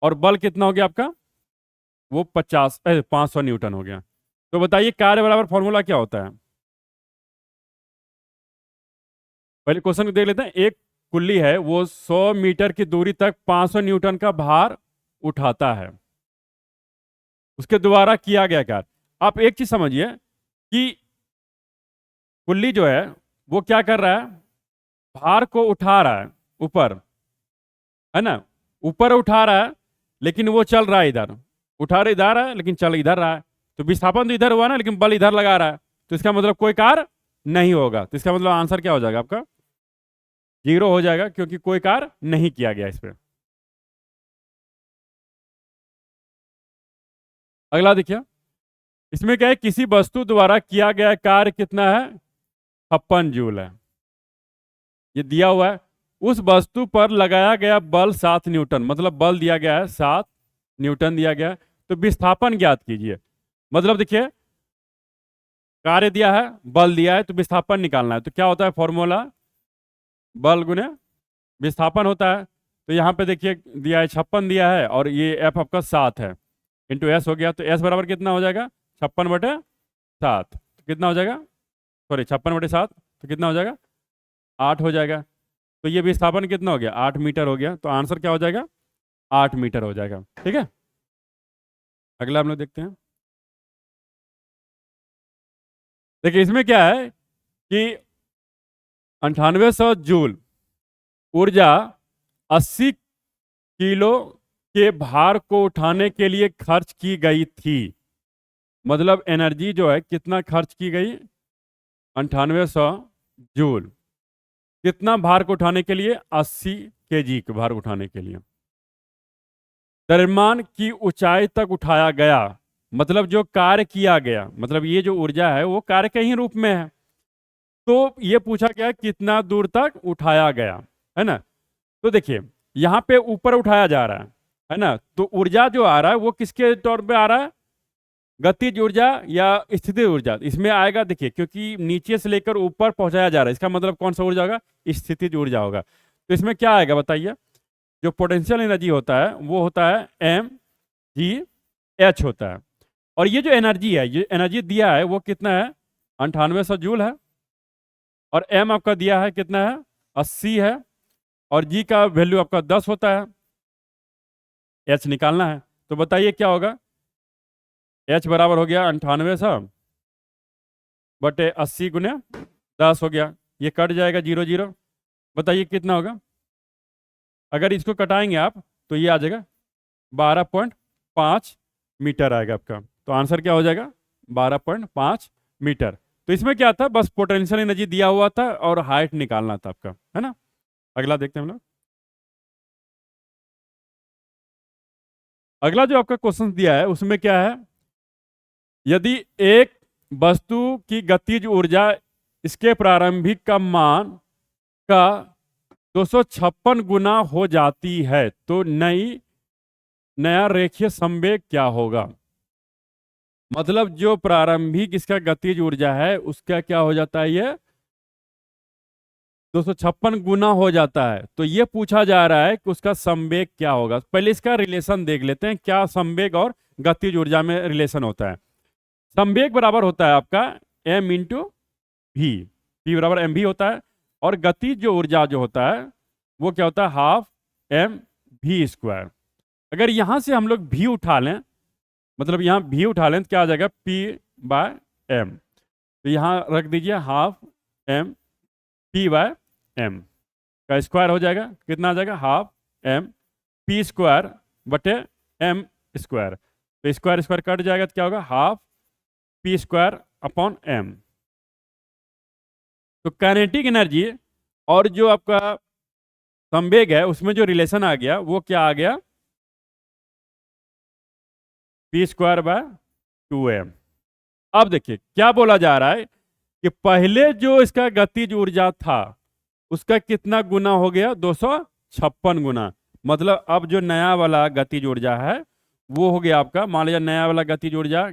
और बल कितना हो गया आपका? वो 500 न्यूटन हो गया। तो बताइए कार्य बराबर फॉर्मूला क्या होता है? पहले क्वेश्चन को देख लेते हैं। एक कुल्ली है, वो 100 मीटर की दूरी तक 500 न्यूटन का भार उठाता है, उसके द्वारा किया गया कार्य। आप एक चीज समझिए कि कुल्ली जो है वो क्या कर रहा है? भार को उठा रहा है ऊपर, है ना, ऊपर उठा रहा है, लेकिन वो चल रहा है इधर, उठा रहा इधर है लेकिन चल इधर रहा है। तो विस्थापन तो इधर हुआ ना, लेकिन बल इधर लगा रहा है, तो इसका मतलब कोई कार्य नहीं होगा। तो इसका मतलब आंसर क्या हो जाएगा आपका? 0 हो जाएगा, क्योंकि कोई कार्य नहीं किया गया इस पर। अगला देखिए, इसमें क्या है, किसी वस्तु द्वारा किया गया कार्य कितना है? 56 जूल है, ये दिया हुआ है। उस वस्तु पर लगाया गया बल 7 न्यूटन, मतलब बल दिया गया है 7 न्यूटन दिया गया है। तो विस्थापन ज्ञात कीजिए। मतलब देखिए कार्य दिया है, बल दिया है, तो विस्थापन निकालना है। तो क्या होता है फॉर्मूला? बल गुने विस्थापन होता है। तो यहाँ पे देखिए दिया है 56 दिया है, और ये एफ आपका 7 है, इंटू एस हो गया। तो एस बराबर कितना हो जाएगा? 56/7। तो कितना हो जाएगा? सॉरी 56/7, तो कितना हो जाएगा? 8 हो जाएगा। तो ये विस्थापन कितना हो गया? 8 मीटर हो गया। तो आंसर क्या हो जाएगा? 8 मीटर हो जाएगा। ठीक है, अगला हम लोग देखते हैं। देखिए इसमें क्या है कि 9800 जूल ऊर्जा 80 किलो के भार को उठाने के लिए खर्च की गई थी। मतलब एनर्जी जो है कितना खर्च की गई? 9800 जूल। कितना भार को उठाने के लिए? 80 kg के भार उठाने के लिए। द्रव्यमान की ऊंचाई तक उठाया गया, मतलब जो कार्य किया गया, मतलब ये जो ऊर्जा है वो कार्य के ही रूप में है। तो ये पूछा गया कितना दूर तक उठाया गया, है ना। तो देखिए यहाँ पे ऊपर उठाया जा रहा है ना, तो ऊर्जा जो आ रहा है वो किसके तौर पे आ रहा है? गतिज ऊर्जा या स्थितिज ऊर्जा? इसमें आएगा देखिए, क्योंकि नीचे से लेकर ऊपर पहुंचाया जा रहा है, इसका मतलब कौन सा ऊर्जा होगा? स्थितिज ऊर्जा होगा। तो इसमें क्या आएगा बताइए? जो पोटेंशियल एनर्जी होता है वो होता है mgh होता है, और ये जो एनर्जी है, ये एनर्जी दिया है वो कितना है? 9800 जूल है, और m आपका दिया है कितना है? 80 है। और जी का वैल्यू आपका 10 होता है, एच निकालना है। तो बताइए क्या होगा, एच बराबर हो गया 9800 बटे 80 गुने 10 हो गया, ये कट जाएगा 0 0। बताइए कितना होगा, अगर इसको कटाएंगे आप तो ये आ जाएगा 12.5 मीटर आएगा आपका। तो आंसर क्या हो जाएगा, 12.5 मीटर। तो इसमें क्या था, बस पोटेंशियल एनर्जी दिया हुआ था और हाइट निकालना था आपका, है ना। अगला देखते हैं हम लोग। अगला जो आपका क्वेश्चन दिया है उसमें क्या है, यदि एक वस्तु की गतिज ऊर्जा इसके प्रारंभिक का मान का 256 गुना हो जाती है तो नया रेखीय संवेग क्या होगा। मतलब जो प्रारंभिक इसका गतिज ऊर्जा है उसका क्या हो जाता है, ये 256 गुना हो जाता है। तो ये पूछा जा रहा है कि उसका संवेग क्या होगा। पहले इसका रिलेशन देख लेते हैं, क्या संवेग और गतिज ऊर्जा में रिलेशन होता है। संवेग बराबर होता है आपका m इंटू भी, p बराबर एम भी होता है। और गतिज जो ऊर्जा जो होता है वो क्या होता है, हाफ एम भी स्क्वायर। अगर यहां से हम लोग भी उठा लें, मतलब यहाँ भी उठा लें तो क्या आ जाएगा, p बाय एम। तो यहाँ रख दीजिए half M p by M का स्क्वायर हो जाएगा, कितना आ जाएगा, हाफ एम p स्क्वायर बटे एम स्क्वायर। तो स्क्वायर स्क्वायर कट जाएगा तो क्या होगा, half p square upon M. तो काइनेटिक एनर्जी और जो आपका संवेग है उसमें जो रिलेशन आ गया वो क्या आ गया, p स्क्वायर बाय 2m। अब देखिए क्या बोला जा रहा है कि पहले जो इसका गतिज ऊर्जा था उसका कितना गुना हो गया, 256 गुना। मतलब अब जो नया वाला गतिज ऊर्जा है वो हो गया आपका, मान लीजिए नया वाला गतिज ऊर्जा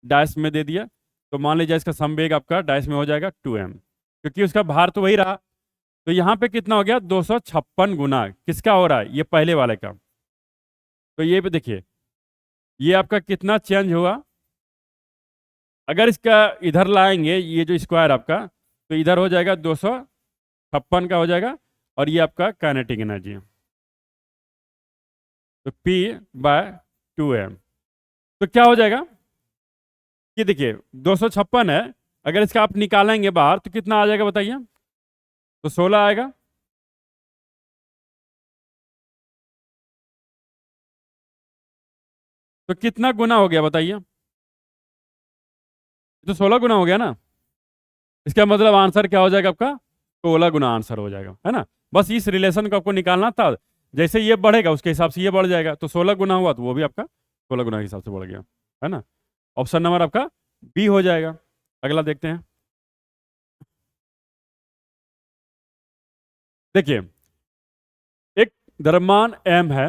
डैश में दे दिया, तो मान लीजिए इसका संवेग आपका डैश में हो जाएगा 2m, क्योंकि उसका भार तो वही रहा। तो यहाँ पे कितना हो गया, 256 गुना किसका हो रहा है, ये पहले वाले का। तो ये भी देखिए ये आपका कितना चेंज हुआ। अगर इसका इधर लाएंगे ये जो स्क्वायर आपका, तो इधर हो जाएगा 256 का हो जाएगा, और ये आपका काइनेटिक एनर्जी है। तो P बाय 2m, तो क्या हो जाएगा कि देखिए 256 है, अगर इसका आप निकालेंगे बाहर तो कितना आ जाएगा बताइए, तो 16 आएगा। तो कितना गुना हो गया बताइए, तो 16 गुना हो गया ना। इसका मतलब आंसर क्या हो जाएगा आपका, 16 गुना आंसर हो जाएगा, है ना। बस इस रिलेशन को आपको निकालना था, जैसे ये बढ़ेगा उसके हिसाब से ये बढ़ जाएगा। तो 16 गुना हुआ तो वो भी आपका 16 गुना के हिसाब से बढ़ गया, है ना। ऑप्शन नंबर आपका बी हो जाएगा। अगला देखते हैं। देखिए एक द्रव्यमान m है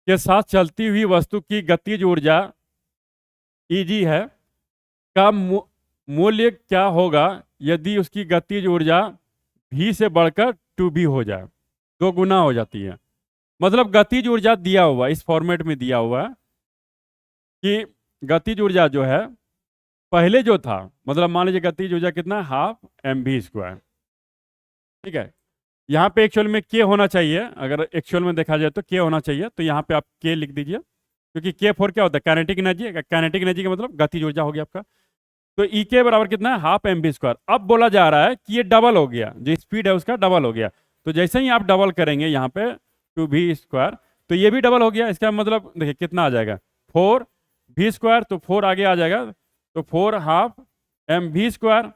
के साथ चलती हुई वस्तु की गतिज ऊर्जा Eg है का मूल्य क्या होगा यदि उसकी गतिज ऊर्जा v से बढ़कर 2b हो जाए, 2 गुना हो जाती है। मतलब गतिज ऊर्जा दिया हुआ इस फॉर्मेट में दिया हुआ है कि गतिज ऊर्जा जो है पहले जो था, मतलब मान लीजिए गतिज ऊर्जा कितना है, हाफ एम भी स्क्वायर, ठीक है। यहाँ पे एक्चुअल में के होना चाहिए, अगर एक्चुअल में देखा जाए तो के होना चाहिए, तो यहाँ पे आप के लिख दीजिए, क्योंकि के फोर क्या होता है, काइनेटिक एनर्जी। काइनेटिक एनर्जी का मतलब गतिज ऊर्जा हो गया आपका। तो ई के बराबर कितना है, हाफ एम बी स्क्वायर। अब बोला जा रहा है कि ये डबल हो गया, जो स्पीड है उसका डबल हो गया। तो जैसे ही आप डबल करेंगे यहाँ पे 2v स्क्वायर, तो ये भी डबल हो गया। इसका मतलब देखिए कितना आ जाएगा, 4v स्क्वायर, तो 4 आगे आ जाएगा, तो 4 हाफ एम भी स्क्वायर।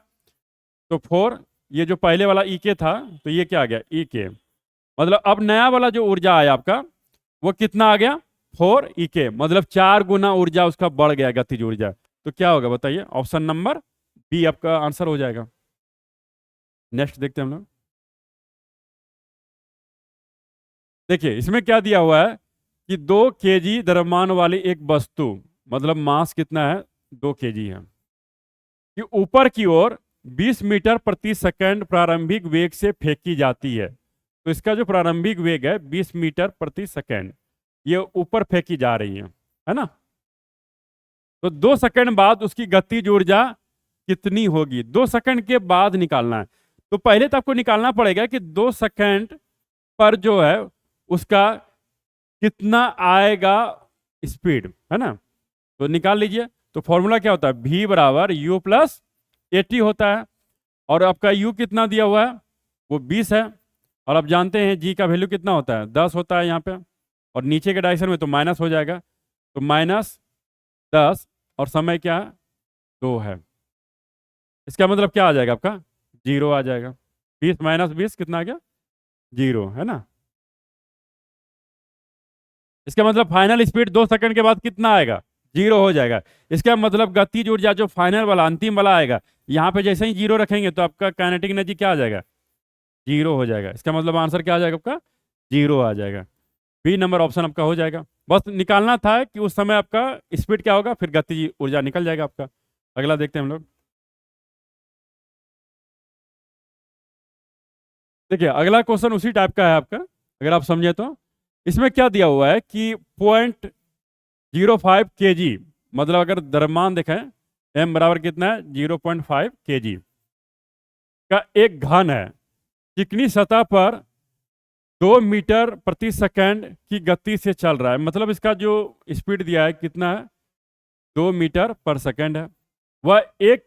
तो 4 ये जो पहले वाला ई के था, तो ये क्या आ गया, ई के। मतलब अब नया वाला जो ऊर्जा आया आपका वो कितना आ गया, 4 ई के, मतलब 4 गुना ऊर्जा उसका बढ़ गया गतिज ऊर्जा। तो क्या होगा बताइए, ऑप्शन नंबर बी आपका आंसर हो जाएगा। नेक्स्ट देखते हैं हम लोग। देखिए इसमें क्या दिया हुआ है कि 2 kg द्रव्यमान वाली एक वस्तु, मतलब मास कितना है, 2 kg है, कि ऊपर की ओर 20 मीटर प्रति सेकंड प्रारंभिक वेग से फेंकी जाती है। तो इसका जो प्रारंभिक वेग है 20 मीटर प्रति सेकंड, ये ऊपर फेंकी जा रही है ना। तो 2 सेकंड बाद उसकी गतिज ऊर्जा कितनी होगी, 2 सेकंड के बाद निकालना है। तो पहले तो आपको निकालना पड़ेगा कि 2 सेकंड पर जो है उसका कितना आएगा स्पीड, है ना। तो निकाल लीजिए। तो फॉर्मूला क्या होता है, v बराबर u प्लस AT होता है। और आपका u कितना दिया हुआ है, वो 20 है। और आप जानते हैं g का वैल्यू कितना होता है, 10 होता है यहाँ पे। और नीचे के डायरेक्शन में तो माइनस हो जाएगा, तो -10 और समय क्या है, 2 है। इसका मतलब क्या आ जाएगा आपका, 0 आ जाएगा। 20 - 20 कितना आ गया, 0, है ना। इसका मतलब फाइनल स्पीड 2 सेकंड के बाद कितना आएगा, 0 हो जाएगा। इसका मतलब गतिज ऊर्जा जो फाइनल वाला अंतिम वाला आएगा, यहाँ पे जैसे ही 0 रखेंगे तो आपका काइनेटिक एनर्जी क्या आ जाएगा, 0 हो जाएगा। इसका मतलब आंसर क्या आ जाएगा आपका, 0 आ जाएगा। बी नंबर ऑप्शन आपका हो जाएगा। बस निकालना था कि उस समय आपका स्पीड क्या होगा, फिर गतिज ऊर्जा निकल जाएगा आपका। अगला देखते हैं हम लोग। देखिए अगला क्वेश्चन उसी टाइप का है आपका, अगर आप समझे तो। इसमें क्या दिया हुआ है कि 0.05 kg, मतलब अगर द्रव्यमान देखें m बराबर कितना है, 0.5 kg का एक घन है, चिकनी सतह पर 2 मीटर प्रति सेकंड की गति से चल रहा है। मतलब इसका जो स्पीड दिया है कितना है, 2 मीटर पर सेकंड है। वह 1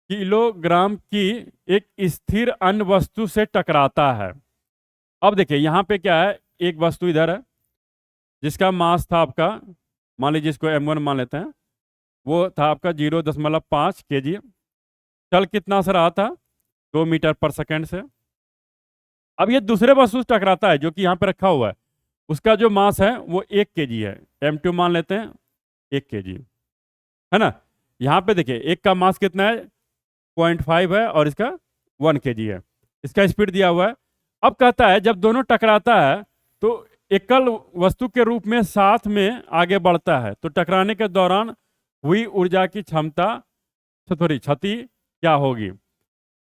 किलोग्राम की एक स्थिर अन्य वस्तु से टकराता है। अब देखिए यहाँ पे क्या है, एक वस्तु इधर है जिसका मास था आपका, मान लीजिए इसको m1 मान लेते हैं, वो था आपका 0.5 kg। चल कितना से रहा था, 2 मीटर पर सेकंड से। अब ये दूसरे वस्तु से टकराता है जो कि यहाँ पे रखा हुआ है, उसका जो मास है वो 1 kg है, m2 मान लेते हैं 1 kg, है ना। यहाँ पे देखिए एक का मास कितना है, 0.5 है और इसका 1 kg है। इसका स्पीड दिया हुआ है। अब कहता है जब दोनों टकराता है तो एकल वस्तु के रूप में साथ में आगे बढ़ता है, तो टकराने के दौरान हुई ऊर्जा की क्षमता क्षति क्या होगी।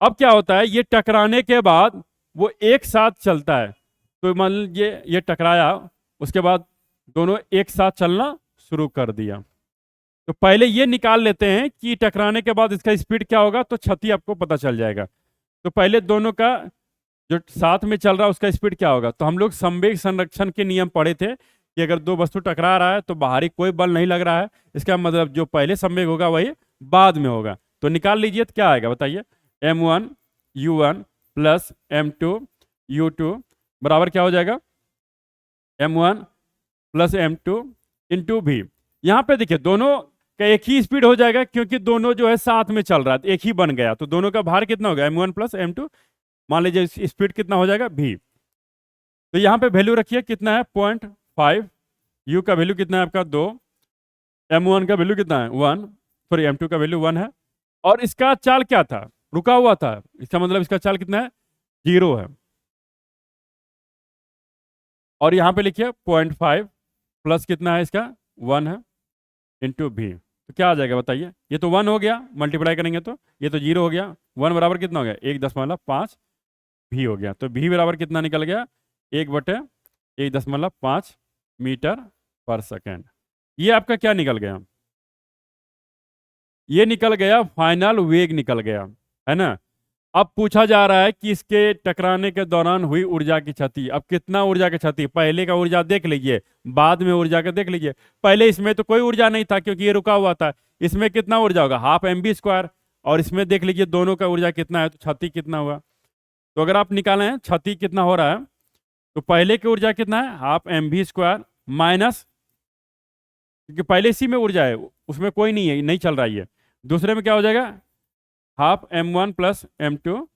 अब क्या होता है, ये टकराने के बाद वो एक साथ चलता है। तो मान लीजिए ये टकराया, उसके बाद दोनों एक साथ चलना शुरू कर दिया। तो पहले ये निकाल लेते हैं कि टकराने के बाद इसका स्पीड क्या होगा, तो क्षति आपको पता चल जाएगा। तो पहले दोनों का जो साथ में चल रहा है उसका स्पीड क्या होगा। तो हम लोग संवेग संरक्षण के नियम पढ़े थे कि अगर दो वस्तु टकरा रहा है तो बाहरी कोई बल नहीं लग रहा है, इसका मतलब जो पहले संवेग होगा वही बाद में होगा। तो निकाल लीजिए तो क्या आएगा बताइए, m1 u1 plus m2 u2 बराबर क्या हो जाएगा, m1 प्लस m2 इंटू भी। यहाँ पे देखिए दोनों का एक ही स्पीड हो जाएगा क्योंकि दोनों जो है साथ में चल रहा है, तो एक ही बन गया। तो दोनों का भार कितना होगा, m1 प्लस m2, मान लीजिए स्पीड कितना हो जाएगा v। तो यहाँ पे वैल्यू रखिए कितना है, 0.5, u का वैल्यू कितना है आपका 2, m1 का वैल्यू कितना है 1, सॉरी m2 का वैल्यू 1 है। और इसका चाल क्या था, रुका हुआ था, इसका मतलब इसका चाल कितना है, 0 है। और यहाँ पे लिखिए 0.5 प्लस कितना है इसका 1 है इंटू भी। तो क्या आ जाएगा बताइए, ये तो 1 हो गया, मल्टीप्लाई करेंगे तो ये तो 0 हो गया। 1 बराबर कितना हो गया, 1.5 भी हो गया। तो भी बराबर कितना निकल गया, 1/1.5 मीटर पर सेकेंड। ये आपका क्या निकल गया, ये निकल गया फाइनल वेग निकल गया, है ना। अब पूछा जा रहा है कि इसके टकराने के दौरान हुई ऊर्जा की क्षति। अब कितना ऊर्जा की क्षति, पहले का ऊर्जा देख लीजिए, बाद में ऊर्जा का देख लीजिए। पहले इसमें तो कोई ऊर्जा नहीं था क्योंकि ये रुका हुआ था, इसमें कितना ऊर्जा होगा, ½ mv²। और इसमें देख लीजिए दोनों का ऊर्जा कितना है, तो क्षति कितना हुआ। तो अगर आप निकालें क्षति कितना हो रहा है, तो पहले की ऊर्जा कितना है, ½ mv² माइनस, क्योंकि पहले इसी में ऊर्जा है, उसमें कोई नहीं है, नहीं चल रहा है ये। दूसरे में क्या हो जाएगा, ½ m1 प्लस m2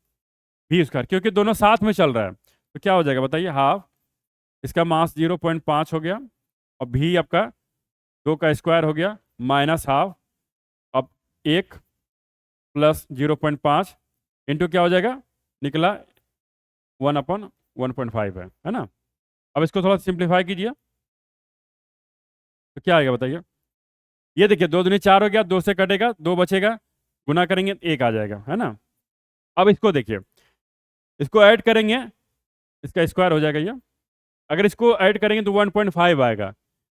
v², क्योंकि दोनों साथ में चल रहा है। तो क्या हो जाएगा बताइए, ½ इसका मास 0.5 हो गया और भी आपका 2 का स्क्वायर हो गया माइनस ½ अब 1 प्लस 0.5 इंटू क्या हो जाएगा, निकला 1/1.5 है ना। अब इसको थोड़ा सिंप्लीफाई कीजिए तो क्या आएगा बताइए। ये देखिए 2 दूनी 4 हो गया, 2 से कटेगा 2 बचेगा, गुना करेंगे 1 आ जाएगा, है ना। अब इसको देखिए, इसको ऐड करेंगे, इसका स्क्वायर हो जाएगा ये। अगर इसको ऐड करेंगे तो 1.5 आएगा,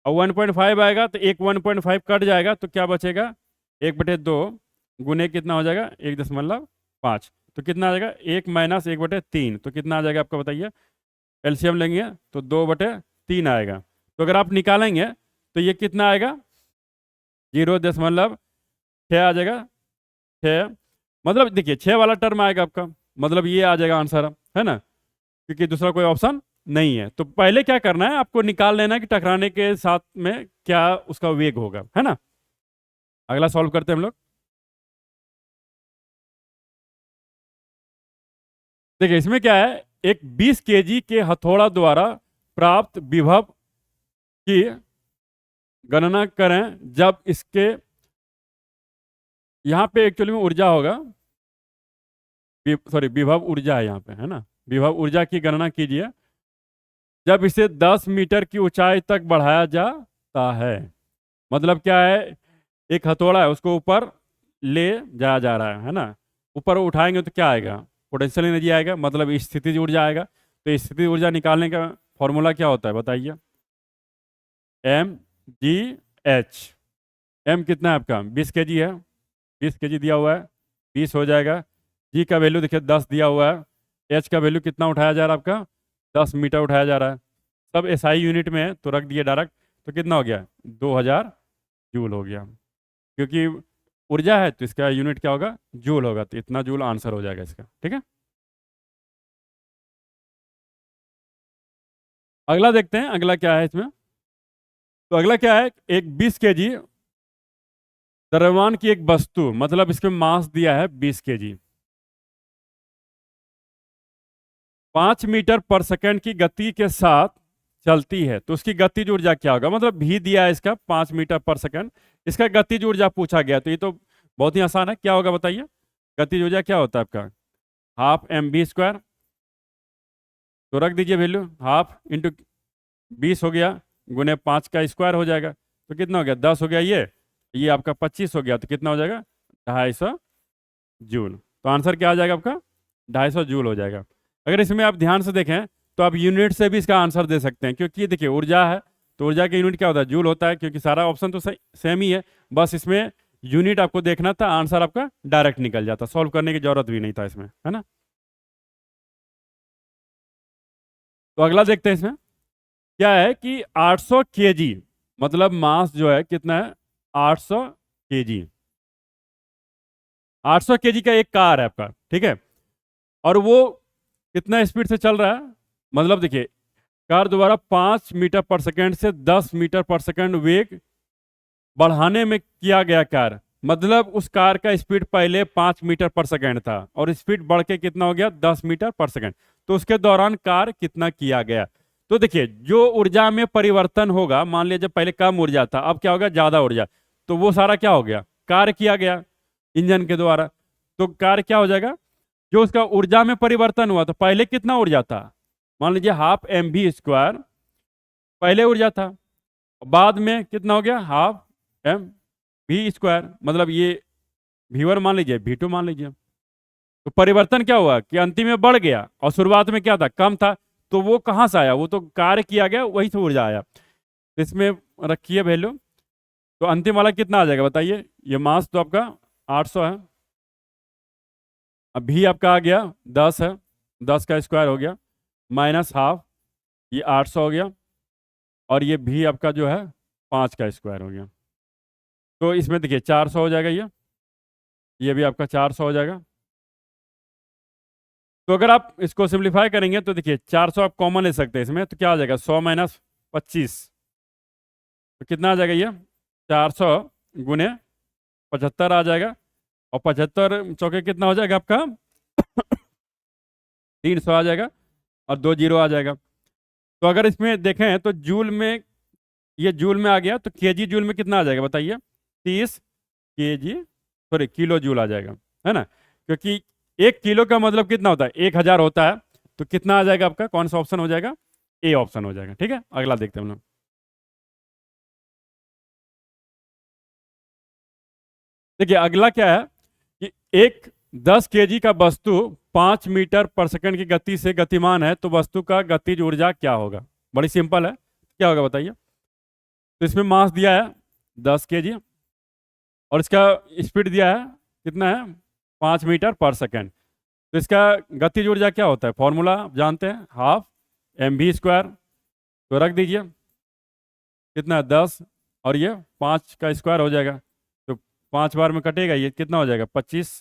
और 1.5 आएगा तो एक 1.5 कट जाएगा, तो क्या बचेगा, 1/2 गुने कितना हो जाएगा, 1.5। तो कितना आ जाएगा, 1 - 1/3, तो कितना आ जाएगा आपका बताइए, एलसीएम लेंगे तो 2/3 आएगा। तो अगर आप निकालेंगे तो ये कितना आएगा, 0.6 आ जाएगा। 6 मतलब देखिए 6 वाला टर्म आएगा आपका, मतलब ये आ जाएगा आंसर, है ना, क्योंकि दूसरा कोई ऑप्शन नहीं है। तो पहले क्या करना है, आपको निकाल लेना है कि टकराने के साथ में क्या उसका वेग होगा, है ना। अगला सॉल्व करते हैं हम लोग। देखिए इसमें क्या है, एक 20 केजी के हथौड़ा द्वारा प्राप्त विभव की गणना करें जब इसके, यहाँ पे एक्चुअली में ऊर्जा होगा, सॉरी विभव ऊर्जा है यहाँ पे, है ना। विभव ऊर्जा की गणना कीजिए जब इसे 10 मीटर की ऊंचाई तक बढ़ाया जाता है। मतलब क्या है, एक हथौड़ा है उसको ऊपर ले जाया जा रहा है ना। ऊपर उठाएंगे तो क्या आएगा, पोटेंशियल एनर्जी आएगा, मतलब स्थितिज ऊर्जा आएगा। तो स्थितिज ऊर्जा निकालने का फॉर्मूला क्या होता है बताइए, mgh। m कितना है आपका, 20 केजी है, 20 केजी दिया हुआ है, 20 हो जाएगा। g का वैल्यू देखिए 10 दिया हुआ है। h का वैल्यू कितना उठाया जा रहा है आपका, 10 मीटर उठाया जा रहा है। सब एसआई यूनिट में है तो रख दिए डायरेक्ट। तो कितना हो गया, 2000 जूल हो गया। क्योंकि ऊर्जा है तो इसका यूनिट क्या होगा, जूल होगा। तो इतना जूल आंसर हो जाएगा इसका, ठीक है। अगला देखते हैं, अगला क्या है इसमें। तो अगला क्या है, एक 20 केजी द्रव्यमान की एक वस्तु, मतलब इसके मास दिया है 20 केजी, 5 मीटर पर सेकंड की गति के साथ चलती है। तो उसकी गतिज ऊर्जा क्या होगा, मतलब भी दिया है इसका 5 मीटर पर सेकंड, इसका गतिज ऊर्जा पूछा गया। तो ये तो बहुत ही आसान है, क्या होगा बताइए, गतिज ऊर्जा क्या होता है आपका, हाफ mv²। तो रख दीजिए वैल्यू, हाफ इंटू 20 हो गया, गुने 5 का स्क्वायर हो जाएगा। तो कितना हो गया, 10 हो गया, ये आपका 25 हो गया। तो कितना हो जाएगा, 250 जूल। तो आंसर क्या आ जाएगा आपका, 250 जूल हो जाएगा। अगर इसमें आप ध्यान से देखें तो आप यूनिट से भी इसका आंसर दे सकते हैं, क्योंकि देखिए ऊर्जा है तो ऊर्जा का यूनिट क्या होता है, जूल होता है। क्योंकि सारा ऑप्शन तो सेम ही है, बस इसमें यूनिट आपको देखना था, आंसर आपका डायरेक्ट निकल जाता, सॉल्व करने की जरूरत भी नहीं था इसमें, है ना। तो अगला देखते हैं इसमें क्या है कि 800 केजी, मतलब मास जो है कितना है, 800 केजी। 800 केजी का एक कार है आपका, ठीक है, और वो कितना स्पीड से चल रहा है, मतलब देखिए कार द्वारा 5 मीटर पर सेकंड से 10 मीटर पर सेकंड वेग बढ़ाने में किया गया कार्य। मतलब उस कार का स्पीड पहले 5 मीटर पर सेकंड था और स्पीड बढ़ के कितना हो गया, 10 मीटर पर सेकंड। तो उसके दौरान कार्य कितना किया गया। तो देखिए जो ऊर्जा में परिवर्तन होगा, मान लीजिए जब पहले कम ऊर्जा था अब क्या होगा, ज्यादा ऊर्जा, तो वो सारा क्या हो गया, कार्य किया गया इंजन के द्वारा। तो कार्य क्या हो जाएगा, जो उसका ऊर्जा में परिवर्तन हुआ, तो पहले कितना ऊर्जा था, मान लीजिए हाफ mv² पहले ऊर्जा था, बाद में कितना हो गया, हाफ mv², मतलब ये v1 मान लीजिए, v2 मान लीजिए। तो परिवर्तन क्या हुआ कि अंतिम में बढ़ गया और शुरुआत में क्या था, कम था। तो वो कहाँ से आया, वो तो कार्य किया गया, वही से ऊर्जा आया। तो इसमें रखिए वैल्यू, तो अंतिम वाला कितना आ जाएगा बताइए, ये मास तो आपका 800 है, अब भी आपका आ गया 10 है, 10 का स्क्वायर हो गया, माइनस हाफ, ये 800 हो गया, और ये भी आपका जो है 5 का स्क्वायर हो गया। तो इसमें देखिए 400 हो जाएगा, ये भी आपका 400 हो जाएगा। तो अगर आप इसको सिंप्लीफाई करेंगे तो देखिए 400 आप कॉमन ले सकते हैं इसमें, तो क्या आ जाएगा, 100 माइनस 25, तो कितना आ जाएगा, ये 400 गुने 75 आ जाएगा, और 75 चौके कितना हो जाएगा आपका 300 आ जाएगा, और 2 जीरो आ जाएगा। तो अगर इसमें देखें तो जूल में, ये जूल में आ गया, तो केजी जूल में कितना आ जाएगा बताइए, 30 केजी, सॉरी किलो जूल आ जाएगा, है ना। क्योंकि 1 किलो का मतलब कितना होता है, 1000 होता है। तो कितना आ जाएगा आपका, कौन सा ऑप्शन हो जाएगा, ए ऑप्शन हो जाएगा, ठीक है। अगला देखते हैं हम लोग। देखिए अगला क्या है कि एक 10 केजी का वस्तु 5 मीटर पर सेकंड की गति से गतिमान है, तो वस्तु का गतिज ऊर्जा क्या होगा। बड़ी सिंपल है, क्या होगा बताइए। तो इसमें मास दिया है 10 केजी और इसका स्पीड दिया है कितना है, 5 मीटर पर सेकंड। तो इसका गतिज ऊर्जा क्या होता है, फॉर्मूला आप जानते हैं, हाफ एम भी स्क्वायर, तो रख दीजिए कितना 10, और ये 5 का स्क्वायर हो जाएगा, तो 5 बार में कटेगा, ये कितना हो जाएगा 25,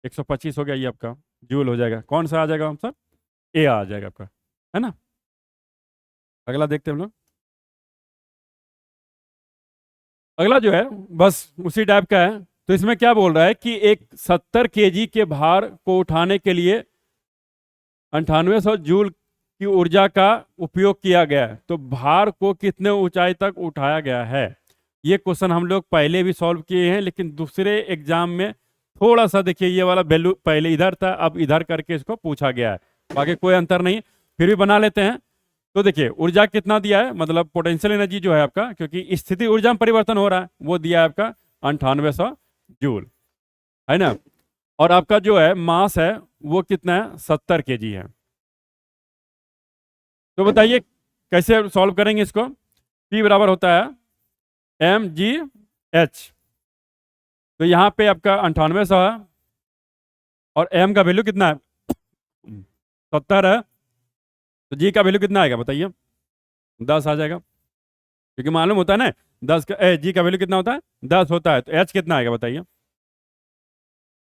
125 हो गया, ये आपका जूल हो जाएगा। कौन सा आ जाएगा आंसर? ए आ जाएगा आपका, है ना। अगला देखते हैं हम लोग। अगला जो है बस उसी टाइप का है। तो इसमें क्या बोल रहा है कि एक 70 केजी के भार को उठाने के लिए 9800 जूल की ऊर्जा का उपयोग किया गया है, तो भार को कितने ऊंचाई तक उठाया गया है। ये क्वेश्चन हम लोग पहले भी सॉल्व किए हैं, लेकिन दूसरे एग्जाम में थोड़ा सा देखिए ये वाला वैल्यू पहले इधर था, अब इधर करके इसको पूछा गया है, बाकी कोई अंतर नहीं, फिर भी बना लेते हैं। तो देखिए ऊर्जा कितना दिया है, मतलब पोटेंशियल एनर्जी जो है आपका, क्योंकि स्थिति ऊर्जा में परिवर्तन हो रहा है, वो दिया है आपका 9800 जूल, है ना। और आपका जो है मास है वो कितना है, 70 केजी है। तो बताइए कैसे सॉल्व करेंगे इसको। P बराबर होता है mgh, तो यहाँ पे आपका 9800 है, और m का वैल्यू कितना है 70 है, तो g का वैल्यू कितना आएगा बताइए, 10 आ जाएगा, क्योंकि मालूम होता है ना 10 का g का वैल्यू कितना होता है 10 होता है, तो h कितना आएगा बताइए।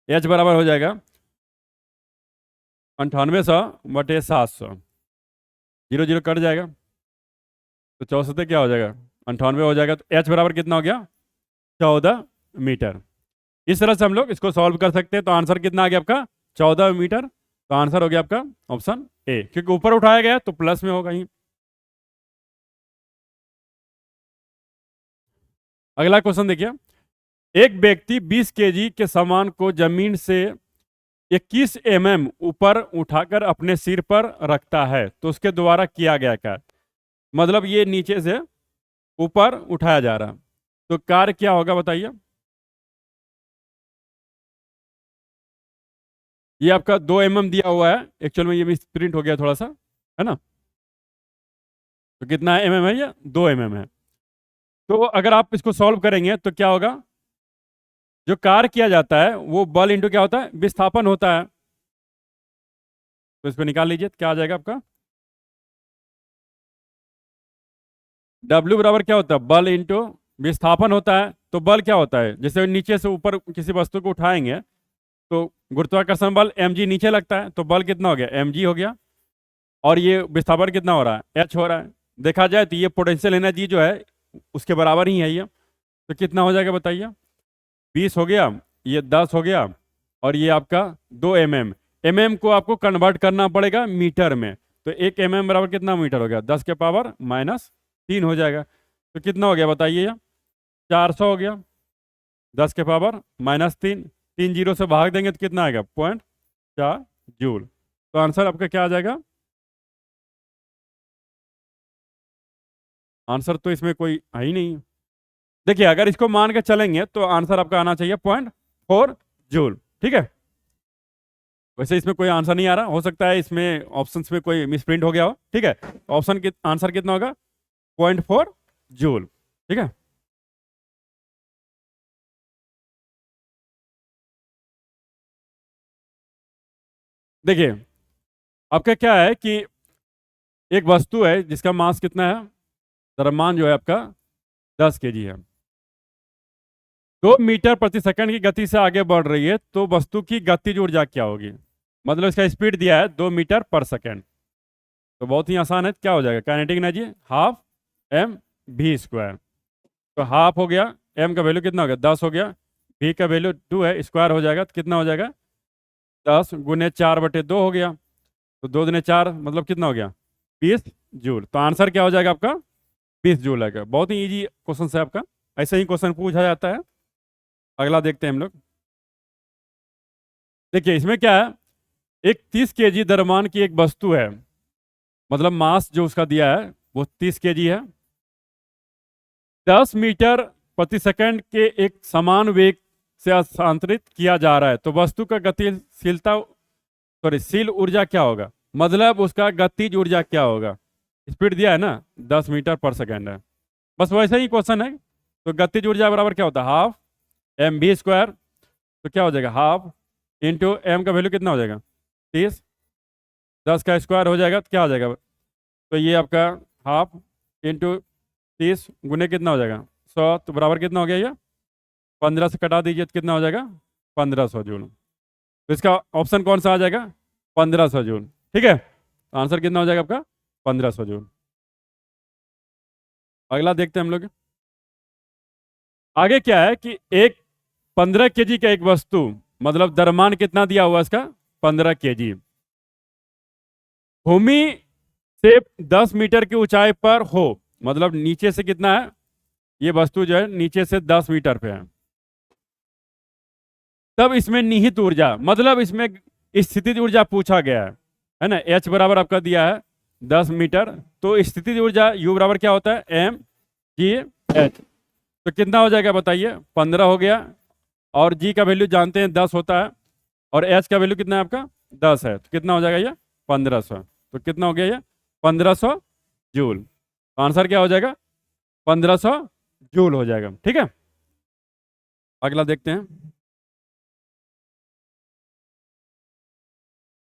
h बराबर हो जाएगा 9800 बटे 700, 0 0 कट जाएगा, तो 64 क्या हो जाएगा 98 हो जाएगा, तो h बराबर कितना हो गया 14 मीटर। इस तरह से हम लोग इसको सॉल्व कर सकते हैं। तो आंसर कितना आ गया आपका 14 मीटर, तो आंसर हो गया आपका ऑप्शन ए, क्योंकि ऊपर उठाया गया तो प्लस में होगा ही। अगला क्वेश्चन देखिए, एक व्यक्ति 20 केजी के सामान को जमीन से 21 ऊपर उठाकर अपने सिर पर रखता है, तो उसके द्वारा किया गया क्या। मतलब ये नीचे से ऊपर उठाया जा रहा, तो कार्य क्या होगा बताइए। ये आपका 2 दिया हुआ है, एक्चुअल में ये मिस प्रिंट हो गया थोड़ा सा, है ना। तो कितना है है ये 2 है। तो अगर आप इसको सॉल्व करेंगे तो क्या होगा, जो कार्य किया जाता है वो बल इंटू क्या होता है विस्थापन होता है, तो इसको निकाल लीजिए, क्या आ जाएगा आपका W बराबर क्या होता है बल इंटू विस्थापन होता है। तो बल क्या होता है, जैसे नीचे से ऊपर किसी वस्तु को उठाएंगे तो गुरुत्वाकर्षण बल mg नीचे लगता है, तो बल कितना हो गया mg हो गया, और ये विस्थापन कितना हो रहा है h हो रहा है। देखा जाए तो ये पोटेंशियल एनर्जी जो है उसके बराबर ही है ये, तो कितना हो जाएगा बताइए 20 हो गया, ये 10 हो गया, और ये आपका 2 को आपको कन्वर्ट करना पड़ेगा मीटर में, तो 1 बराबर कितना मीटर हो गया 10 के पावर -3 हो जाएगा, तो कितना हो गया बताइए 400 हो गया, 10 के पावर -3, 3 जीरो से भाग देंगे तो कितना आएगा 0.4 जूल। तो आंसर आपका क्या आ जाएगा, आंसर तो इसमें कोई है ही नहीं। देखिए अगर इसको मान के चलेंगे तो आंसर आपका आना चाहिए 0.4 जूल, ठीक है। वैसे इसमें कोई आंसर नहीं आ रहा, हो सकता है इसमें ऑप्शंस में कोई मिसप्रिंट हो गया हो, ठीक है। ऑप्शन की आंसर कितना होगा 0.4 जूल, ठीक है। देखिए आपका क्या है कि एक वस्तु है जिसका मास कितना है, द्रव्यमान जो है आपका 10 केजी है, 2 मीटर प्रति सेकंड की गति से आगे बढ़ रही है, तो वस्तु की गतिज ऊर्जा क्या होगी। मतलब इसका स्पीड दिया है 2 मीटर पर सेकंड, तो बहुत ही आसान है, क्या हो जाएगा काइनेटिक एनर्जी हाफ mv², तो हाफ हो गया, m का वैल्यू कितना हो गया 10 हो गया, v का वैल्यू 2 है, स्क्वायर हो जाएगा तो कितना हो जाएगा 10 गुने 4/2 हो गया, तो 2 दुने 4 मतलब कितना हो गया 20 जूल। तो आंसर क्या हो जाएगा आपका 20 जूल आएगा। बहुत ही इजी क्वेश्चन है आपका, ऐसे ही क्वेश्चन पूछा जाता है। अगला देखते हैं हम लोग। देखिए इसमें क्या है, एक 30 केजी द्रव्यमान की एक वस्तु है, मतलब मास जो उसका दिया है वो 30 केजी है, 10 मीटर प्रति सेकंड के एक समान वेग से हस्तांतरित किया जा रहा है, तो वस्तु का गतिशीलता शील ऊर्जा क्या होगा, मतलब उसका गतिज ऊर्जा क्या होगा। स्पीड दिया है ना 10 मीटर पर सेकंड है, बस वैसे ही क्वेश्चन है। तो गतिज ऊर्जा बराबर क्या होता है हाफ mv², तो क्या हो जाएगा हाफ इंटू m का वैल्यू कितना हो जाएगा 30, 10 का स्क्वायर हो जाएगा तो क्या हो जाएगा, तो ये आपका हाफ इंटू 30 गुने कितना हो जाएगा 100, तो बराबर कितना हो गया ये 15 से कटा दीजिए तो कितना हो जाएगा 1500 जूल। तो इसका ऑप्शन कौन सा आ जाएगा 1500 जूल। ठीक है, तो आंसर कितना हो जाएगा आपका 1500 जूल। अगला देखते हैं हम लोग। आगे क्या है कि एक 15 केजी का एक वस्तु, मतलब द्रव्यमान कितना दिया हुआ इसका 15 केजी, भूमि से 10 मीटर की ऊंचाई पर हो, मतलब नीचे से कितना है, ये वस्तु जो है नीचे से 10 मीटर पे है, तब इसमें निहित ऊर्जा, मतलब इसमें स्थितिज ऊर्जा पूछा गया है ना। एच बराबर आपका दिया है 10 मीटर, तो स्थितिज ऊर्जा यू बराबर क्या होता है एम जी एच, तो कितना हो जाएगा बताइए 15 हो गया, और जी का वैल्यू जानते हैं 10 होता है, और एच का वैल्यू कितना है आपका 10 है, तो कितना हो जाएगा ये 1500, तो कितना हो गया ये 1500 जूल। तो आंसर क्या हो जाएगा 1500 जूल हो जाएगा। ठीक है, अगला देखते हैं।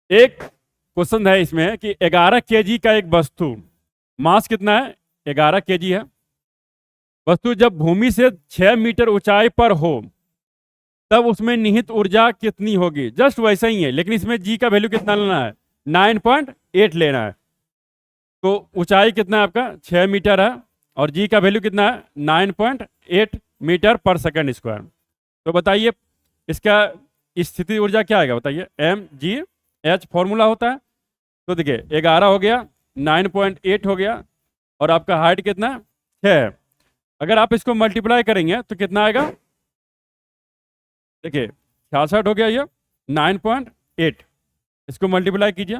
एक क्वेश्चन है इसमें कि 11 केजी का एक वस्तु, मास कितना है 11 केजी है, वस्तु जब भूमि से 6 मीटर ऊंचाई पर हो तब उसमें निहित ऊर्जा कितनी होगी। जस्ट वैसा ही है, लेकिन इसमें जी का वैल्यू कितना लेना है 9.8 लेना है। तो ऊंचाई कितना है आपका 6 मीटर है, और जी का वैल्यू कितना है 9.8 मीटर पर सेकंड स्क्वायर। तो बताइए इसका स्थिति ऊर्जा क्या आएगा बताइए, एम जी एच फॉर्मूला होता है। तो देखिए 11 हो गया, 9.8 हो गया, और आपका हाइट कितना 6 है। अगर आप इसको मल्टीप्लाई करेंगे तो कितना आएगा, देखिए 66 हो गया ये 9.8, इसको मल्टीप्लाई कीजिए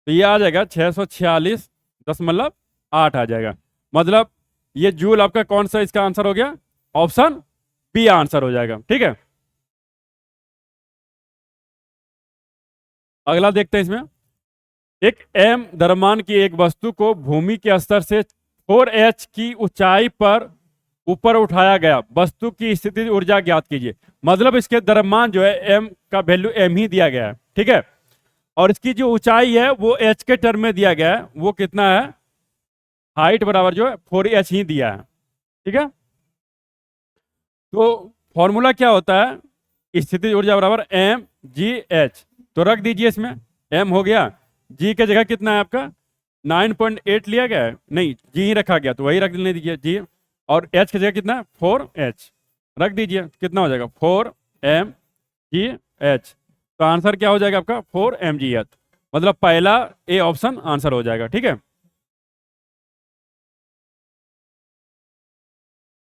तो ये आ जाएगा 646.8 आ जाएगा। मतलब ये जूल आपका कौन सा इसका आंसर हो गया, ऑप्शन बी आंसर हो जाएगा। ठीक है, अगला देखते हैं इसमें। एक एम द्रव्यमान की एक वस्तु को भूमि के स्तर से 4h की ऊंचाई पर ऊपर उठाया गया, वस्तु की स्थिति ऊर्जा ज्ञात कीजिए। मतलब इसके द्रव्यमान जो है एम का वैल्यू एम ही दिया गया है, ठीक है, और इसकी जो ऊंचाई है वो एच के टर्म में दिया गया है, वो कितना है हाइट बराबर जो है 4h ही दिया है। ठीक है, तो फॉर्मूला क्या होता है, स्थिति ऊर्जा बराबर एम जी एच, तो रख दीजिए इसमें एम हो गया, जी के जगह कितना है आपका 9.8 लिया गया है, नहीं जी ही रखा गया तो वही रख लेने दीजिए जी, और एच की जगह कितना है 4h रख दीजिए, कितना हो जाएगा 4mgh। तो आंसर क्या हो जाएगा आपका 4mgh, मतलब पहला ए ऑप्शन आंसर हो जाएगा। ठीक है,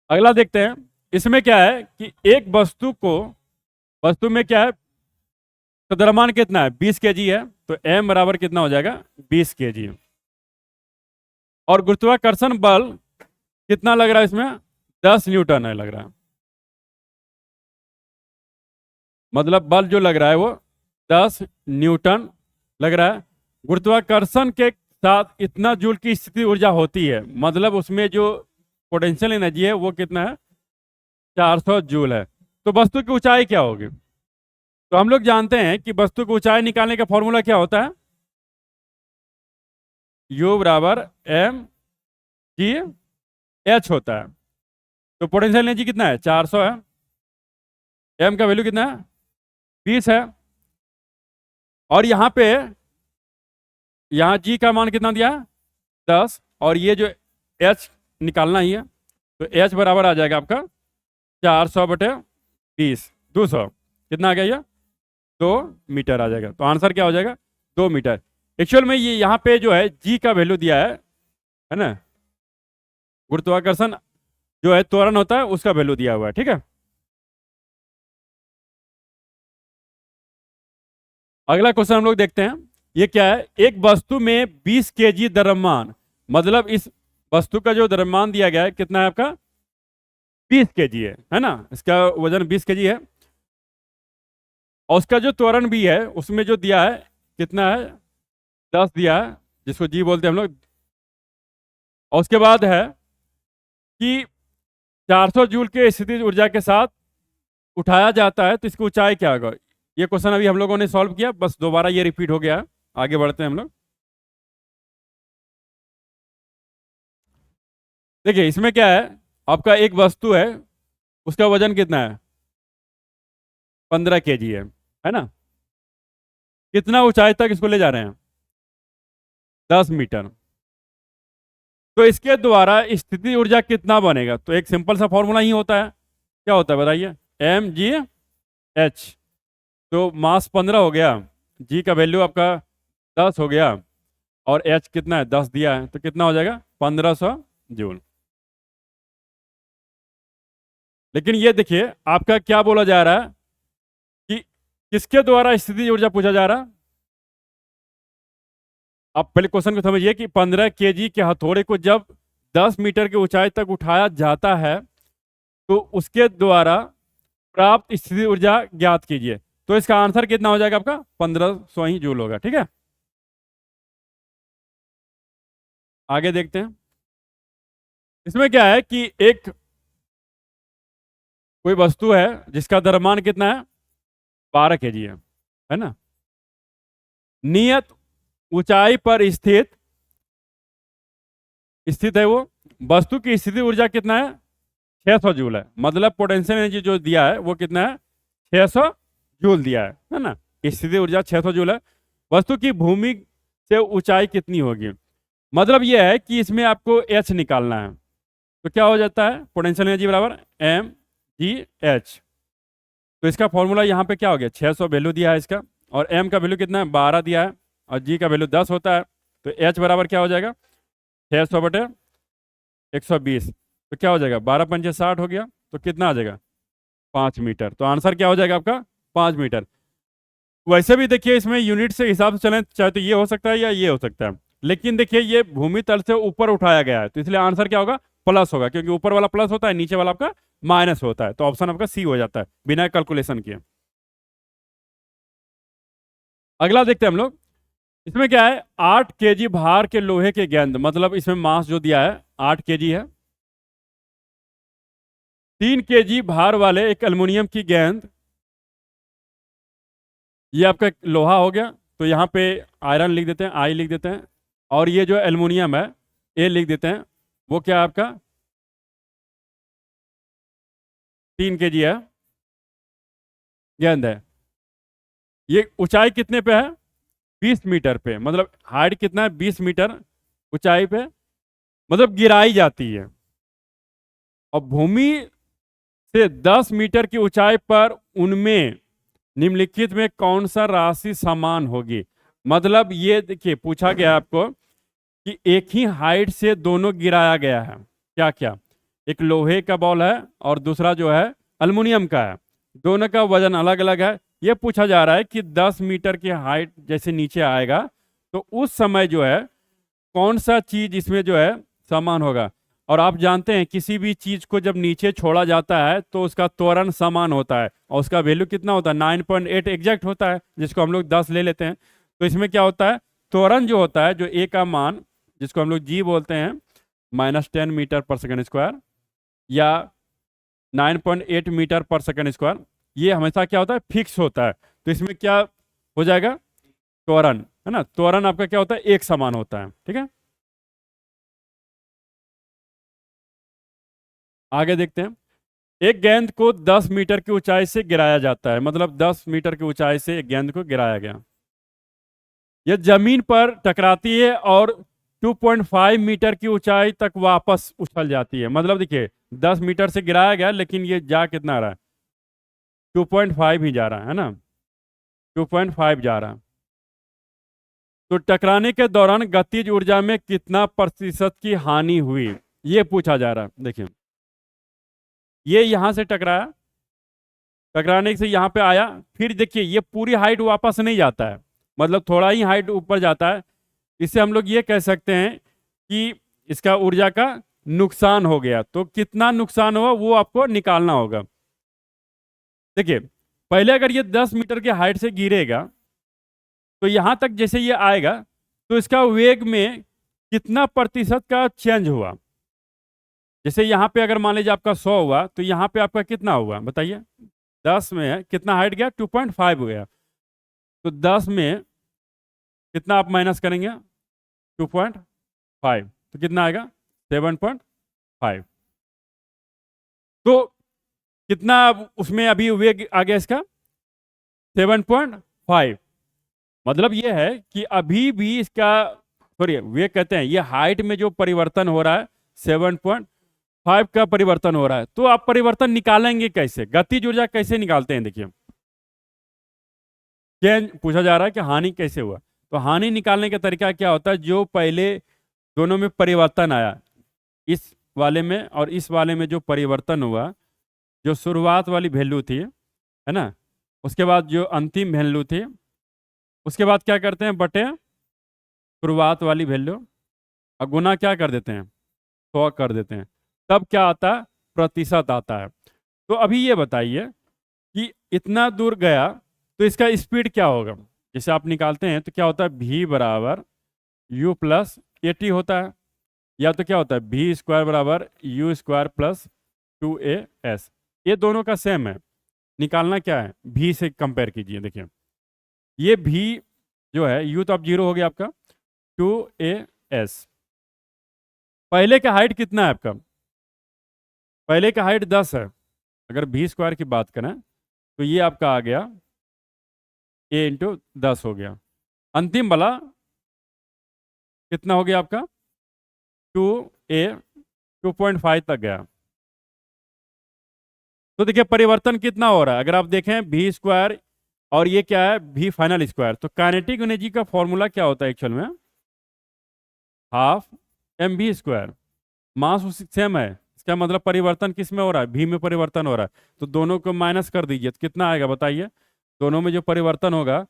अगला देखते हैं। इसमें क्या है कि एक वस्तु को, वस्तु में क्या है तो द्रव्यमान कितना है 20 केजी है, तो m बराबर कितना हो जाएगा 20 केजी, और गुरुत्वाकर्षण बल कितना लग रहा है इसमें 10 न्यूटन है लग रहा है, मतलब बल जो लग रहा है वो 10 न्यूटन लग रहा है। गुरुत्वाकर्षण के साथ इतना जूल की स्थिति ऊर्जा होती है, मतलब उसमें जो पोटेंशियल एनर्जी है वो कितना है 400 जूल है। तो वस्तु की ऊंचाई क्या होगी, तो हम लोग जानते हैं कि वस्तु की ऊंचाई निकालने का फॉर्मूला क्या होता है, U बराबर एम जी एच होता है। तो पोटेंशियल एनर्जी कितना है 400 है, एम का वैल्यू कितना है 20 है, और यहाँ पे यहाँ जी का मान कितना दिया है 10, और ये जो एच निकालना ही है, तो एच बराबर आ जाएगा आपका 400/20 200, कितना आ गया ये 2 मीटर आ जाएगा। तो आंसर क्या हो जाएगा 2 मीटर। एक्चुअल में ये यहाँ पे जो है जी का वैल्यू दिया है ना, गुरुत्वाकर्षण जो है त्वरण होता है उसका वैल्यू दिया हुआ है। ठीक है, अगला क्वेश्चन हम लोग देखते हैं। ये क्या है, एक वस्तु में 20 केजी द्रव्यमान, मतलब इस वस्तु का जो द्रव्यमान दिया गया है कितना है आपका 20 केजी है ना, इसका वजन 20 केजी है, और उसका जो त्वरण भी है उसमें जो दिया है कितना है 10 दिया है, जिसको जी बोलते हैं हम लोग, और उसके बाद है कि 400 जूल के स्थितिज ऊर्जा के साथ उठाया जाता है, तो इसकी ऊंचाई क्या होगा, ये क्वेश्चन अभी हम लोगों ने सॉल्व किया, बस दोबारा ये रिपीट हो गया। आगे बढ़ते हैं हम लोग। देखिए इसमें क्या है, आपका एक वस्तु है, उसका वजन कितना है, 15 kg है ना। कितना ऊंचाई तक इसको ले जा रहे हैं, 10 मीटर। तो इसके द्वारा स्थिति ऊर्जा कितना बनेगा, तो एक सिंपल सा फॉर्मूला ही होता है, क्या होता है बताइए, mgh। तो मास 15 हो गया, g का वैल्यू आपका 10 हो गया, और h कितना है, 10 दिया है, तो कितना हो जाएगा, 1500 जूल। लेकिन ये देखिए आपका क्या बोला जा रहा है कि किसके द्वारा स्थिति ऊर्जा पूछा जा रहा है। आप पहले क्वेश्चन को समझिए कि 15 kg के हथौड़े को जब 10 मीटर की ऊंचाई तक उठाया जाता है तो उसके द्वारा प्राप्त स्थिति ऊर्जा ज्ञात कीजिए। तो इसका आंसर कितना हो जाएगा आपका, 1500 ही जूल होगा। ठीक है, आगे देखते हैं। इसमें क्या है कि एक कोई वस्तु है जिसका द्रव्यमान कितना है, 12 kg है ना। नियत ऊंचाई पर स्थित स्थित है वो, वस्तु की स्थिति ऊर्जा कितना है, 600 जूल है। मतलब पोटेंशियल एनर्जी जो दिया है वो कितना है, 600 जूल दिया है ना। स्थिति ऊर्जा 600 जूल है। वस्तु की भूमि से ऊंचाई कितनी होगी, मतलब यह है कि इसमें आपको एच निकालना है। तो क्या हो जाता है, पोटेंशियल एनर्जी बराबर mgh। तो इसका फॉर्मूला यहाँ पे क्या हो गया, 600 वैल्यू दिया है इसका, और m का वैल्यू कितना है, 12 दिया है, और g का वैल्यू 10 होता है। तो h बराबर क्या हो जाएगा, 600 बटे 120। तो क्या हो जाएगा, 12 पंचे 60 हो गया, तो कितना आ जाएगा, 5 मीटर। तो आंसर क्या हो जाएगा आपका, 5 मीटर। वैसे भी देखिए इसमें यूनिट से हिसाब से चलें, चाहे तो ये हो सकता है या ये हो सकता है, लेकिन देखिए ये भूमि तल से ऊपर उठाया गया है, तो इसलिए आंसर क्या होगा, प्लस होगा, क्योंकि ऊपर वाला प्लस होता है, नीचे वाला आपका माइनस होता है। तो ऑप्शन आपका सी हो जाता है बिना कैलकुलेशन किए। अगला देखते हैं हम लोग। इसमें क्या है, 8 kg भार के लोहे के गेंद, मतलब इसमें मास जो दिया है 8 kg है। 3 kg भार वाले एक एल्युमिनियम की गेंद, ये आपका लोहा हो गया, तो यहाँ पे आयरन लिख देते हैं, आई लिख देते हैं, और ये जो एल्युमिनियम है ए लिख देते हैं। वो क्या है आपका, 3 kg है, गेंद है। ये ऊंचाई कितने पे है, 20 मीटर पे, मतलब हाइट कितना है, 20 मीटर ऊंचाई पे, मतलब गिराई जाती है। और भूमि से 10 मीटर की ऊंचाई पर उनमें निम्नलिखित में कौन सा राशि समान होगी। मतलब ये देखिए पूछा गया आपको कि एक ही हाइट से दोनों गिराया गया है, क्या क्या, एक लोहे का बॉल है और दूसरा जो है अल्युमिनियम का है, दोनों का वजन अलग अलग है। ये पूछा जा रहा है कि 10 मीटर की हाइट जैसे नीचे आएगा तो उस समय जो है कौन सा चीज इसमें जो है समान होगा। और आप जानते हैं किसी भी चीज को जब नीचे छोड़ा जाता है तो उसका त्वरण समान होता है, और उसका वैल्यू कितना होता है, 9.8 एग्जैक्ट होता है, जिसको हम लोग 10 ले लेते हैं। तो इसमें क्या होता है, त्वरण जो होता है, जो ए का मान जिसको हम लोग जी बोलते हैं, -10 मीटर पर सेकंड स्क्वायर या 9.8 मीटर पर सेकंड स्क्वायर, ये हमेशा क्या होता है, फिक्स होता है। तो इसमें क्या हो जाएगा, त्वरण है ना, त्वरण आपका क्या होता है, एक समान होता है। ठीक है, आगे देखते हैं। एक गेंद को 10 मीटर की ऊंचाई से गिराया जाता है, मतलब 10 मीटर की ऊंचाई से एक गेंद को गिराया गया, यह जमीन पर टकराती है और 2.5 मीटर की ऊंचाई तक वापस उछल जाती है। मतलब देखिए 10 मीटर से गिराया गया, लेकिन ये जा कितना रहा है, 2.5 ही जा रहा है ना, 2.5 जा रहा है। तो टकराने के दौरान गतिज ऊर्जा में कितना प्रतिशत की हानि हुई, ये पूछा जा रहा है। देखिए ये यहां से टकराया, टकराने से यहाँ पे आया, फिर देखिए ये पूरी हाइट वापस नहीं जाता है, मतलब थोड़ा ही हाइट ऊपर जाता है। इससे हम लोग ये कह सकते हैं कि इसका ऊर्जा का नुकसान हो गया। तो कितना नुकसान हुआ वो आपको निकालना होगा। देखिए पहले अगर ये 10 मीटर की हाइट से गिरेगा तो यहां तक जैसे ये आएगा तो इसका वेग में कितना प्रतिशत का चेंज हुआ। जैसे यहाँ पे अगर मान लीजिए आपका 100 हुआ तो यहाँ पे आपका कितना हुआ बताइए, 10 में कितना हाइट गया, 2.5 गया। तो 10 में कितना आप माइनस करेंगे, 2.5, तो कितना आएगा, 7.5। तो कितना उसमें अभी वेग आ गया इसका, 7.5। मतलब ये है कि अभी भी इसका, सॉरी वेग कहते हैं, ये हाइट में जो परिवर्तन हो रहा है 7.5 का परिवर्तन हो रहा है। तो आप परिवर्तन निकालेंगे कैसे, गतिज ऊर्जा कैसे निकालते हैं, देखिए क्या पूछा जा रहा है कि हानि कैसे हुआ। तो हानि निकालने का तरीका क्या होता है, जो पहले दोनों में परिवर्तन आया, इस वाले में और इस वाले में जो परिवर्तन हुआ, जो शुरुआत वाली वैल्यू थी, है ना, उसके बाद जो अंतिम वैल्यू थी, उसके बाद क्या करते हैं, बटे शुरुआत वाली वैल्यू और गुना क्या कर देते हैं, 100 कर देते हैं। तब क्या आता है, प्रतिशत आता है। तो अभी ये बताइए कि इतना दूर गया तो इसका स्पीड क्या होगा। जैसे आप निकालते हैं तो क्या होता है, v बराबर u प्लस AT होता है, या तो क्या होता है v स्क्वायर बराबर u स्क्वायर प्लस 2as। ये दोनों का सेम है। निकालना क्या है, v से कंपेयर कीजिए। देखिए ये v जो है, u तो अब 0 हो गया आपका, 2as। पहले का हाइट कितना है आपका, पहले का हाइट 10 है। अगर v स्क्वायर की बात करें तो ये आपका आ गया a इंटू 10 हो गया। अंतिम वाला कितना हो गया आपका, 2a 2.5 तक गया। तो देखिए परिवर्तन कितना हो रहा है, अगर आप देखें v स्क्वायर और ये क्या है, v फाइनल स्क्वायर। तो काइनेटिक एनर्जी का फॉर्मूला क्या होता है एक्चुअल में, half mv square. Mass same है, इसका मतलब परिवर्तन किस में हो रहा है, v में परिवर्तन हो रहा है। तो दोनों को माइनस कर दीजिए तो कितना आएगा बताइए, दोनों में जो परिवर्तन होगा,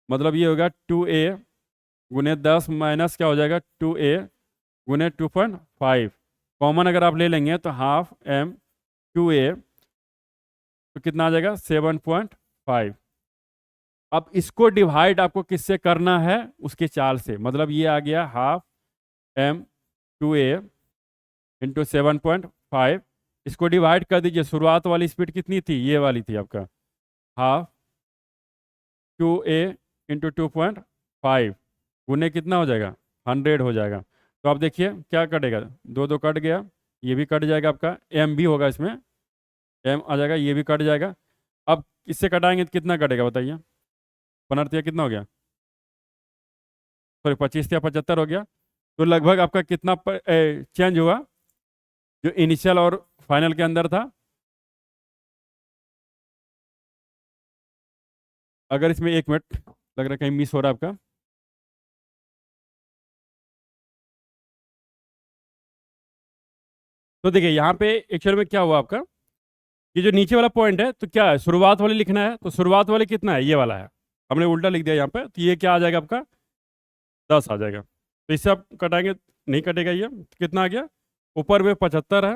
मतलब ये होगा 2a गुने 10 माइनस क्या हो जाएगा, 2a गुने 2.5। कॉमन अगर आप ले लेंगे तो हाफ m 2a, तो कितना आ जाएगा 7.5। अब इसको डिवाइड आपको किससे करना है, उसके चाल से। मतलब ये आ गया हाफ m 2a इंटू 7.5। इसको डिवाइड कर दीजिए, शुरुआत वाली स्पीड कितनी थी, ये वाली थी आपका, हाफ 2a इंटू 2.5 गुने कितना हो जाएगा, 100 हो जाएगा। तो आप देखिए क्या कटेगा, दो दो कट गया, ये भी कट जाएगा, आपका m भी होगा इसमें, m आ जाएगा, ये भी कट जाएगा। अब इससे कटाएंगे तो कितना कटेगा बताइए, 15 कितना हो गया, सॉरी 25 या 75 हो गया। तो लगभग आपका कितना चेंज हुआ, जो इनिशियल और फाइनल के अंदर था। अगर इसमें 1 मिनट लग रहा है कहीं मिस हो रहा है आपका, तो देखिए यहाँ पे एक्चुअल में क्या हुआ आपका, ये जो नीचे वाला पॉइंट है तो क्या है, शुरुआत वाले लिखना है। तो शुरुआत वाले कितना है, ये वाला है, हमने उल्टा लिख दिया यहाँ पे। तो ये क्या आ जाएगा आपका, 10 आ जाएगा। तो इससे आप कटाएंगे, नहीं कटेगा ये, तो कितना आ गया, ऊपर में 75 है,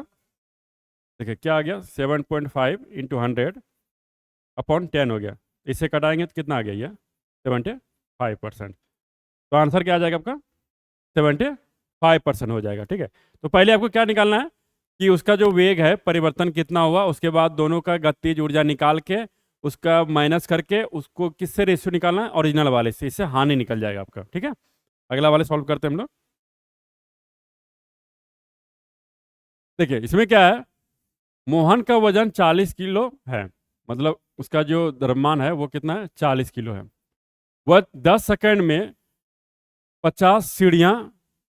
देखिए क्या आ गया 7.5 इंटू 100 अपॉन 10 हो गया। इससे कटाएंगे तो कितना आ गया ये, 75%। तो आंसर क्या आ जाएगा आपका, 75% हो जाएगा। ठीक है, तो पहले आपको क्या निकालना है कि उसका जो वेग है परिवर्तन कितना हुआ, उसके बाद दोनों का गतिज ऊर्जा निकाल के उसका माइनस करके उसको किससे रेशियो निकालना है, ओरिजिनल वाले से, इससे हानि निकल जाएगा आपका। ठीक है, अगला वाले सॉल्व करते हैं हम लोग। देखिए इसमें क्या है, मोहन का वजन 40 किलो है, मतलब उसका जो द्रव्यमान है वो कितना है, 40 किलो है। वह 10 सेकंड में 50 सीढ़ियाँ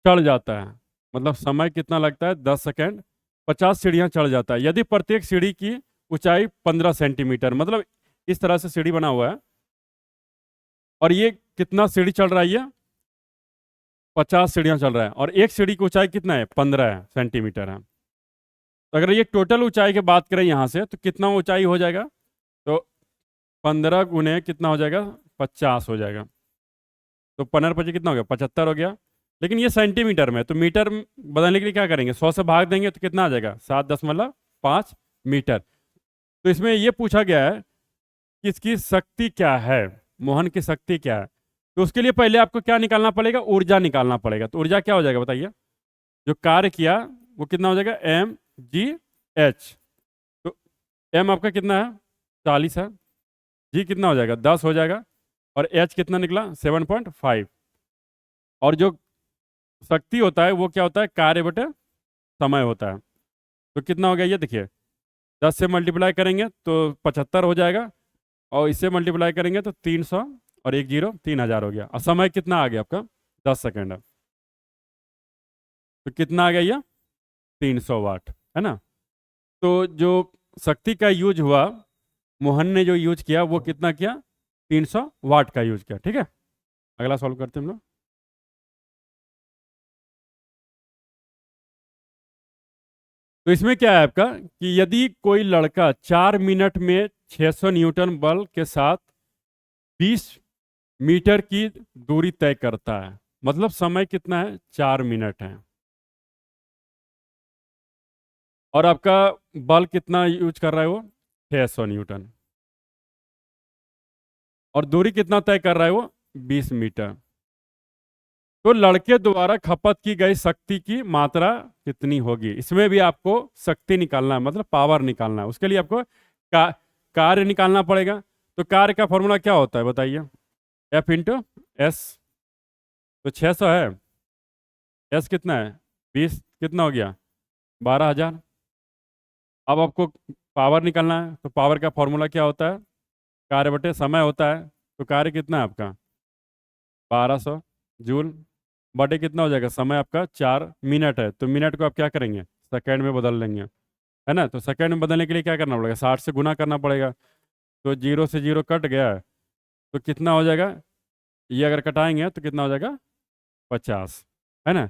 चढ़ जाता है। मतलब समय कितना लगता है, 10 सेकंड 50 सीढ़ियाँ चढ़ जाता है। यदि प्रत्येक सीढ़ी की ऊंचाई 15 सेंटीमीटर, मतलब इस तरह से सीढ़ी बना हुआ है, और ये कितना सीढ़ी चढ़ रहा है, ये 50 सीढ़ियाँ चल रहा है, और एक सीढ़ी की ऊंचाई कितना है, 15 सेंटीमीटर है। तो अगर ये टोटल ऊंचाई की बात करें यहाँ से, तो कितना ऊंचाई हो जाएगा, तो 15 गुने कितना हो जाएगा, 50 हो जाएगा। तो 15 कितना हो गया, 75 हो गया। लेकिन ये सेंटीमीटर में, तो मीटर बदलने के लिए क्या करेंगे, 100 से भाग देंगे तो कितना आ जाएगा, 7.5 मीटर। तो इसमें ये पूछा गया है कि इसकी शक्ति क्या है, मोहन की शक्ति क्या है। तो उसके लिए पहले आपको क्या निकालना पड़ेगा, ऊर्जा निकालना पड़ेगा। तो ऊर्जा क्या हो जाएगा बताइए, जो कार्य किया वो कितना हो जाएगा, mgh। तो m आपका कितना है 40 है, जी कितना हो जाएगा 10 हो जाएगा, और एच कितना निकला 7.5। और जो शक्ति होता है वो क्या होता है, कार्य बटे समय होता है। तो कितना हो गया ये देखिए, 10 से मल्टीप्लाई करेंगे तो 75 हो जाएगा, और इससे मल्टीप्लाई करेंगे तो 300, और 1 0 3000 हो गया। और समय कितना आ गया आपका 10 सेकेंड है। तो कितना आ गया ये 300 वाट, है ना। तो जो शक्ति का यूज हुआ, मोहन ने जो यूज किया वो कितना किया, 300 वाट का यूज किया। ठीक है, अगला सॉल्व करते हैं हम लोग। तो इसमें क्या है आपका कि यदि कोई लड़का 4 मिनट में 600 न्यूटन बल के साथ 20 मीटर की दूरी तय करता है, मतलब समय कितना है 4 मिनट है, और आपका बल कितना यूज कर रहा है वो 600 न्यूटन, और दूरी कितना तय कर रहा है वो 20 मीटर। तो लड़के द्वारा खपत की गई शक्ति की मात्रा कितनी होगी। इसमें भी आपको शक्ति निकालना है, मतलब पावर निकालना है। उसके लिए आपको कार्य निकालना पड़ेगा। तो कार्य का फॉर्मूला क्या होता है बताइए, एफ इंटू एस। तो 600 है, एस कितना है 20, कितना हो गया 12,000। अब आपको पावर निकालना है, तो पावर का फॉर्मूला क्या होता है, कार्य बटे समय होता है। तो कार्य कितना है आपका 1200 जूल, बटे कितना हो जाएगा, समय आपका 4 मिनट है, तो मिनट को आप क्या करेंगे सेकेंड में बदल लेंगे, है ना। तो सेकेंड में बदलने के लिए क्या करना पड़ेगा, 60 से गुना करना पड़ेगा। तो 0 से 0 कट गया, तो कितना हो जाएगा, ये अगर कटाएंगे तो कितना हो जाएगा 50, है ना।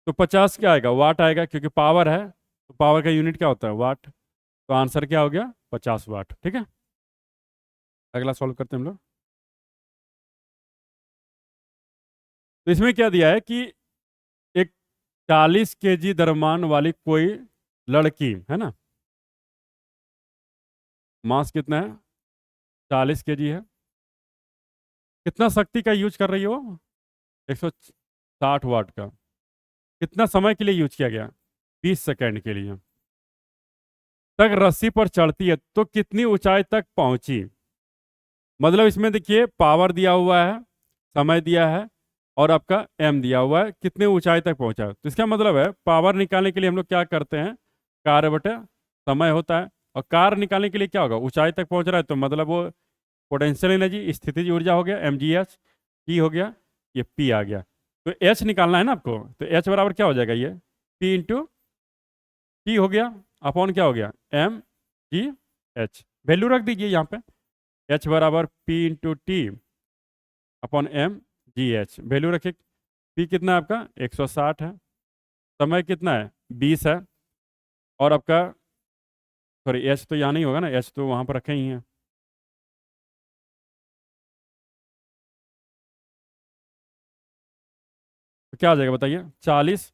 तो 50 क्या आएगा, वाट आएगा, क्योंकि पावर है तो पावर का यूनिट क्या होता है वाट। तो आंसर क्या हो गया 50 वाट। ठीक है, अगला सॉल्व करते हैं हम लोग। तो इसमें क्या दिया है कि एक 40 केजी द्रव्यमान वाली कोई लड़की, है ना, मास कितना है 40 केजी है, कितना शक्ति का यूज कर रही है वो 160 वाट का, कितना समय के लिए यूज किया गया 20 सेकेंड के लिए, तक रस्सी पर चढ़ती है तो कितनी ऊंचाई तक पहुंची। मतलब इसमें देखिए पावर दिया हुआ है, समय दिया है, और आपका एम दिया हुआ है, कितने ऊंचाई तक पहुंचा। तो इसका मतलब है पावर निकालने के लिए हम लोग क्या करते हैं, कार्य बटे समय होता है, और कार्य निकालने के लिए क्या होगा ऊंचाई तक पहुंच रहा है, तो मतलब वो पोटेंशियल एनर्जी स्थितिज ऊर्जा हो गया एम जी एच, ई हो गया, ये पी आ गया। तो एच निकालना है ना आपको, तो एच बराबर क्या हो जाएगा, ये पी इंटू टी हो गया, अपॉन क्या हो गया एम जी एच। वैल्यू रख दीजिए यहाँ पे, एच बराबर P into T upon M G H, value रखिए। पी कितना है आपका 160 है, समय कितना है 20 है, और आपका सॉरी एच तो यहाँ नहीं होगा ना, एच तो वहाँ पर रखे ही हैं। तो क्या आ जाएगा बताइए 40,